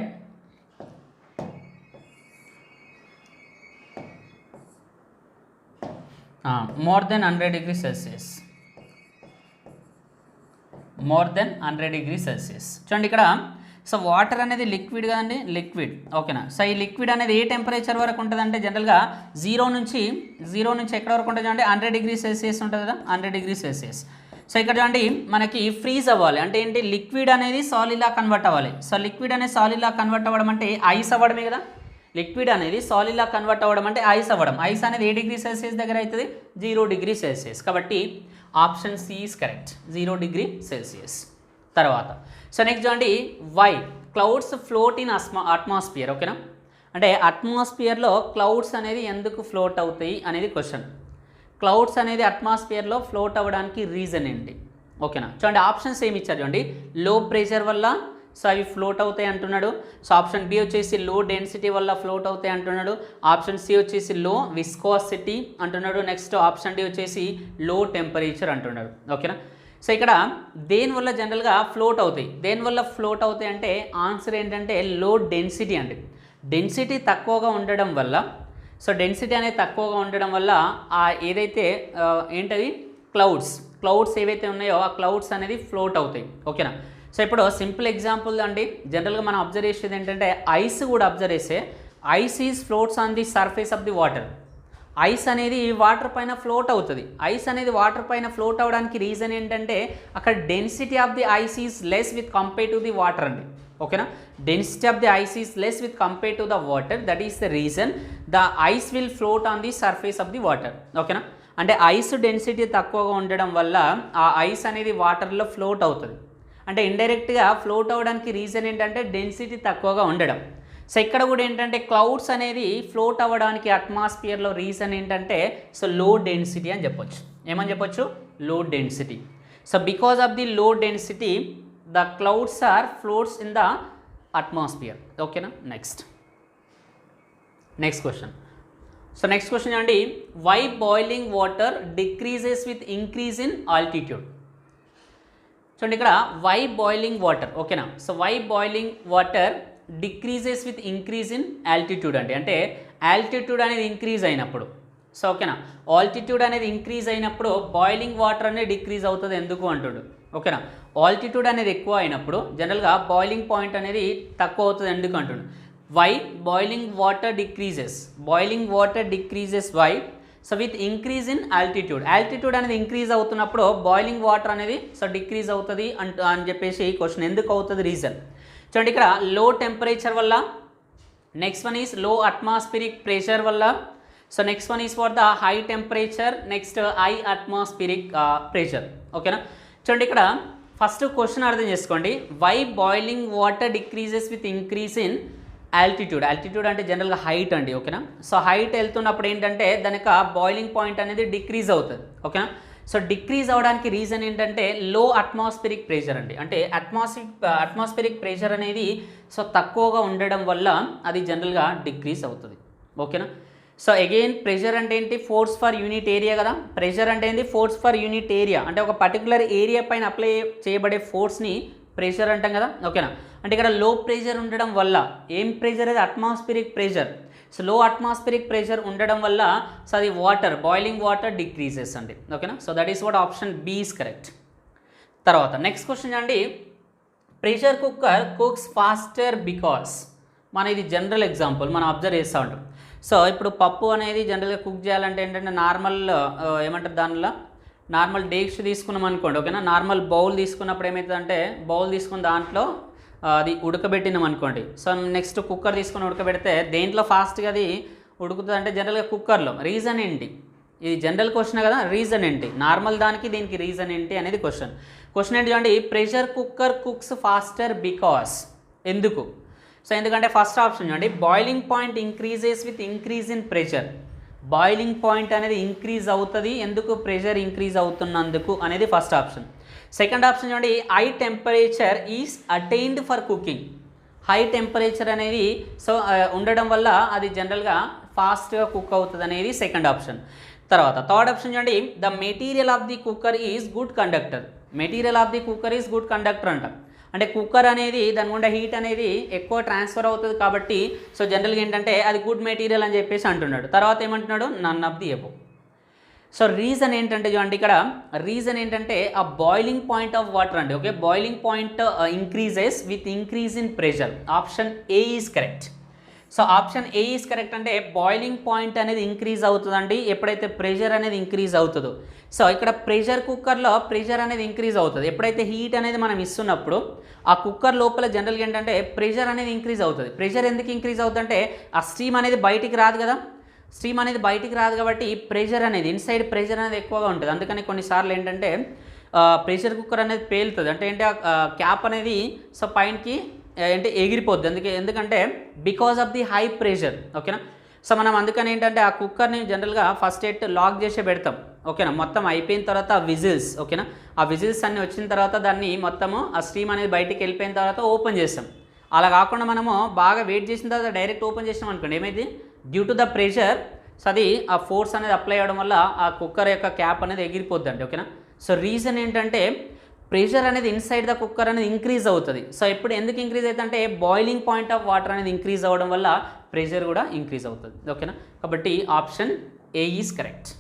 more than 100 degree Celsius, more than 100 degree Celsius. చూడండి ఇక్కడ, సో వాటర్ అనేది లిక్విడ్ కదండి, లిక్విడ్. ఓకేనా, సో ఈ లిక్విడ్ అనేది ఏ టెంపరేచర్ వరకు ఉంటుంది అంటే జనరల్గా 0 నుంచి ఎక్కడ వరకు ఉంటుంది అంటే 100 డిగ్రీ సెల్సియస్ ఉంటుంది కదా, 100 డిగ్రీ సెల్సియస్. సో ఇక్కడ చూడండి మనకి ఫ్రీజ్ అవ్వాలి అంటే ఏంటి, లిక్విడ్ అనేది సాలిడ్లా కన్వర్ట్ అవ్వాలి. సో లిక్విడ్ అనేది సాలిడ్లా కన్వర్ట్ అవ్వడం అంటే ఐస్ అవ్వడమే కదా. లిక్విడ్ అనేది సాలిడ్లా కన్వర్ట్ అవ్వడం అంటే ఐస్ అవ్వడం. ఐస్ అనేది ఏ డిగ్రీ సెల్సియస్ దగ్గర అవుతుంది, 0 డిగ్రీ సెల్సియస్. కాబట్టి option C is correct, 0 degree Celsius. తర్వాత సో నెక్స్ట్ చూడండి, why clouds float in atmosphere. ఓకేనా, అంటే అట్మాస్ఫియర్లో క్లౌడ్స్ అనేది ఎందుకు ఫ్లోట్ అవుతాయి అనేది క్వశ్చన్. క్లౌడ్స్ అనేది అట్మాస్ఫియర్లో ఫ్లోట్ అవ్వడానికి రీజన్ ఏంటి? ఓకేనా, చూడండి ఆప్షన్స్ ఏమి ఇచ్చారు చూడండి. లో ప్రెషర్ వల్ల సో అవి ఫ్లోట్ అవుతాయి అంటున్నాడు. సో ఆప్షన్ బి వచ్చేసి లో డెన్సిటీ వల్ల ఫ్లోట్ అవుతాయి అంటున్నాడు. ఆప్షన్ సి వచ్చేసి లో విస్కోసిటీ అంటున్నాడు. నెక్స్ట్ ఆప్షన్ డి వచ్చేసి లో టెంపరేచర్ అంటున్నాడు. ఓకేనా, సో ఇక్కడ దేనివల్ల జనరల్గా ఫ్లోట్ అవుతాయి, దేనివల్ల ఫ్లోట్ అవుతాయి అంటే ఆన్సర్ ఏంటంటే లో డెన్సిటీ అండి. డెన్సిటీ తక్కువగా ఉండడం వల్ల, సో డెన్సిటీ అనేది తక్కువగా ఉండడం వల్ల ఏదైతే ఏంటది క్లౌడ్స్ ఏవైతే ఉన్నాయో ఆ క్లౌడ్స్ అనేది ఫ్లోట్ అవుతాయి. ఓకేనా, సో ఇప్పుడు సింపుల్ ఎగ్జాంపుల్ అండి, జనరల్గా మనం అబ్జర్వ్ చేసేది ఏంటంటే ఐస్ కూడా అబ్జర్వ్ చేస్తే ice is floats on the surface of the water. Ice అనేది వాటర్ పైన ఫ్లోట్ అవుతుంది. ఐస్ అనేది వాటర్ పైన ఫ్లోట్ అవ్వడానికి రీజన్ ఏంటంటే అక్కడ density of the ice is less with compare to the water అండి. ఓకేనా, density of the ice is less with compare to the water, that is the reason the ice will float on the surface of the water. ఓకేనా, అంటే ice density తక్కువగా ఉండడం వల్ల ఆ ice అనేది వాటర్లో ఫ్లోట్ అవుతుంది. అంటే ఇండైరెక్ట్గా ఫ్లోట్ అవ్వడానికి రీజన్ ఏంటంటే డెన్సిటీ తక్కువగా ఉండడం. సో ఇక్కడ కూడా ఏంటంటే క్లౌడ్స్ అనేది ఫ్లోట్ అవ్వడానికి అట్మాస్ఫియర్లో రీజన్ ఏంటంటే సో లో డెన్సిటీ అని చెప్పొచ్చు. ఏమని చెప్పొచ్చు, low density. So because of the low density the clouds are floats in the atmosphere. ఓకేనా. Next question. So next question అండి, why boiling water decreases with increase in altitude. చూడండి ఇక్కడ why boiling water. ఓకేనా. So why boiling water decreases with increase in altitude అండి. అంటే altitude అనేది increase అయినప్పుడు, so ఓకేనా, ఆల్టిట్యూడ్ అనేది ఇంక్రీజ్ అయినప్పుడు బాయిలింగ్ వాటర్ అనేది డిక్రీజ్ అవుతుంది ఎందుకు అంటుడు. ఓకేనా. ఆల్టిట్యూడ్ అనేది ఎక్కువ అయినప్పుడు జనరల్గా బాయిలింగ్ పాయింట్ అనేది తక్కువ అవుతుంది ఎందుకు అంటుడు. Why boiling water decreases why. So with increase in altitude అనేది ఇంక్రీజ్ అవుతున్నప్పుడు బాయిలింగ్ వాటర్ అనేది సో డిక్రీజ్ అవుతుంది అని చెప్పేసి క్వశ్చన్. ఎందుకు అవుతుంది, రీజన్ చూడండి. ఇక్కడ లో టెంపరేచర్ వల్ల, next one is low atmospheric pressure వల్ల, so next one is for the high temperature, next high atmospheric pressure. ఓకేనా. చూడండి ఇక్కడ ఫస్ట్ క్వశ్చన్ అర్థం చేసుకోండి. Why boiling water decreases with increase in altitude అంటే జనరల్గా హైట్ అండి. ఓకేనా. సో హైట్ వెళ్తున్నప్పుడు ఏంటంటే దాని యొక్క బాయిలింగ్ పాయింట్ అనేది డిక్రీజ్ అవుతుంది. ఓకేనా. సో డిక్రీజ్ అవడానికి రీజన్ ఏంటంటే లో అట్మాస్ఫిరిక్ ప్రెషర్ అండి. అంటే అట్మాస్ఫిరిక్ ప్రెషర్ అనేది సో తక్కువగా ఉండడం వల్ల అది జనరల్గా డిక్రీజ్ అవుతుంది. ఓకేనా. సో అగైన్ ప్రెషర్ అంటే ఏంటి, ఫోర్స్ ఫర్ యూనిట్ ఏరియా కదా. ప్రెషర్ అంటే ఏంటి, ఫోర్స్ ఫర్ యూనిట్ ఏరియా. అంటే ఒక పర్టికులర్ ఏరియా పైన అప్లై చేయబడే ఫోర్స్ని ప్రెషర్ అంటాం కదా. ఓకేనా. అంటే ఇక్కడ లో ప్రెషర్ ఉండడం వల్ల, ఏం ప్రెషర్ అది, atmospheric pressure. So low atmospheric pressure ఉండడం వల్ల సో అది బాయిలింగ్ వాటర్ డిక్రీజెస్ అండి. ఓకేనా. So that is what option B is correct. తర్వాత నెక్స్ట్ క్వశ్చన్ అండి, pressure cooker cooks faster because. మన ఇది జనరల్ ఎగ్జాంపుల్ మనం అబ్జర్వ్ చేస్తూ ఉంటాం. సో ఇప్పుడు పప్పు అనేది జనరల్గా కుక్ చేయాలంటే ఏంటంటే నార్మల్ ఏమంటారు దానిలో నార్మల్ డేక్ష తీసుకున్నాం అనుకోండి. ఓకేనా. నార్మల్ బౌల్ తీసుకున్నప్పుడు ఏమవుతుందంటే బౌల్ తీసుకున్న దాంట్లో అది ఉడకబెట్టినాం అనుకోండి. సో నెక్స్ట్ కుక్కర్ తీసుకుని ఉడకబెడితే దేంట్లో ఫాస్ట్గా అది ఉడుకుతుంది అంటే జనరల్గా కుక్కర్లో. రీజన్ ఏంటి, ఇది జనరల్ క్వశ్చన్ కదా. రీజన్ ఏంటి, నార్మల్ దానికి దీనికి రీజన్ ఏంటి అనేది క్వశ్చన్ ఏంటి చూడండి. Pressure cooker cooks faster because. ఎందుకు, సో ఎందుకంటే ఫస్ట్ ఆప్షన్ చూడండి, boiling point increases with increase in pressure. Boiling point అనేది ఇంక్రీజ్ అవుతుంది ఎందుకు, ప్రెషర్ ఇంక్రీజ్ అవుతున్నందుకు అనేది ఫస్ట్ ఆప్షన్. సెకండ్ ఆప్షన్ చూడండి, high temperature is attained for cooking. High temperature అనేది సో ఉండడం వల్ల అది జనరల్గా ఫాస్ట్గా కుక్ అవుతుంది అనేది సెకండ్ ఆప్షన్. తర్వాత థర్డ్ ఆప్షన్ చూడండి, the material of the cooker is good conductor. Material of the cooker is good conductor అంట. అంటే కుక్కర్ అనేది దాని గుండా హీట్ అనేది ఎక్కువ ట్రాన్స్ఫర్ అవుతుంది కాబట్టి సో జనరల్గా ఏంటంటే అది గుడ్ మెటీరియల్ అని చెప్పేసి అంటున్నాడు. తర్వాత ఏమంటున్నాడు, none of the above. So reason ఏంటంటే చూడండి ఇక్కడ రీజన్ ఏంటంటే ఆ బాయిలింగ్ పాయింట్ ఆఫ్ వాటర్ అండి. Okay, boiling point increases with increase in pressure. Option A is correct. So option A is correct. అంటే బాయిలింగ్ పాయింట్ అనేది ఇంక్రీజ్ అవుతుందండి ఎప్పుడైతే ప్రెషర్ అనేది ఇంక్రీజ్ అవుతుందో. సో ఇక్కడ ప్రెషర్ కుక్కర్లో ప్రెషర్ అనేది ఇంక్రీజ్ అవుతుంది ఎప్పుడైతే హీట్ అనేది మనం ఇస్తున్నప్పుడు ఆ కుక్కర్ లోపల జనరల్గా ఏంటంటే ప్రెషర్ అనేది ఇంక్రీజ్ అవుతుంది. ప్రెషర్ ఎందుకు ఇంక్రీజ్ అవుతుందంటే ఆ స్టీమ్ అనేది బయటికి రాదు కదా. స్టీమ్ అనేది బయటికి రాదు కాబట్టి ప్రెషర్ అనేది ఇన్సైడ్ ప్రెషర్ అనేది ఎక్కువగా ఉంటుంది. అందుకని కొన్నిసార్లు ఏంటంటే ప్రెషర్ కుక్కర్ అనేది పేలుతుంది. అంటే ఏంటి క్యాప్ అనేది సో పైనకి అంటే ఎగిరిపోద్ది. ఎందుకంటే because of the high pressure. ఓకేనా. సో మనం అందుకని ఏంటంటే ఆ కుక్కర్ని జనరల్గా ఫస్ట్ లాక్ చేసే పెడతాం. ఓకేనా. మొత్తం అయిపోయిన తర్వాత విజిల్స్, ఓకేనా, ఆ విజిల్స్ అన్నీ వచ్చిన తర్వాత దాన్ని మొత్తము ఆ స్టీమ్ అనేది బయటికి వెళ్ళిపోయిన తర్వాత ఓపెన్ చేస్తాం. అలా కాకుండా మనము బాగా వెయిట్ చేసిన తర్వాత డైరెక్ట్ ఓపెన్ చేసినాం అనుకోండి, ఏమైంది, due to the pressure so అది ఆ ఫోర్స్ అనేది అప్లై అవ్వడం వల్ల ఆ కుక్కర్ యొక్క క్యాప్ అనేది ఎగిరిపోద్ది అండి. ఓకేనా. సో రీజన్ ఏంటంటే ప్రెషర్ అనేది ఇన్సైడ్ ద కుక్కర్ అనేది ఇంక్రీజ్ అవుతుంది. సో ఇప్పుడు ఎందుకు ఇంక్రీజ్ అవుతుందంటే బాయిలింగ్ పాయింట్ ఆఫ్ వాటర్ అనేది ఇంక్రీజ్ అవ్వడం వల్ల ప్రెషర్ కూడా ఇంక్రీజ్ అవుతుంది. ఓకేనా. కాబట్టి ఆప్షన్ ఏ ఈజ్ కరెక్ట్.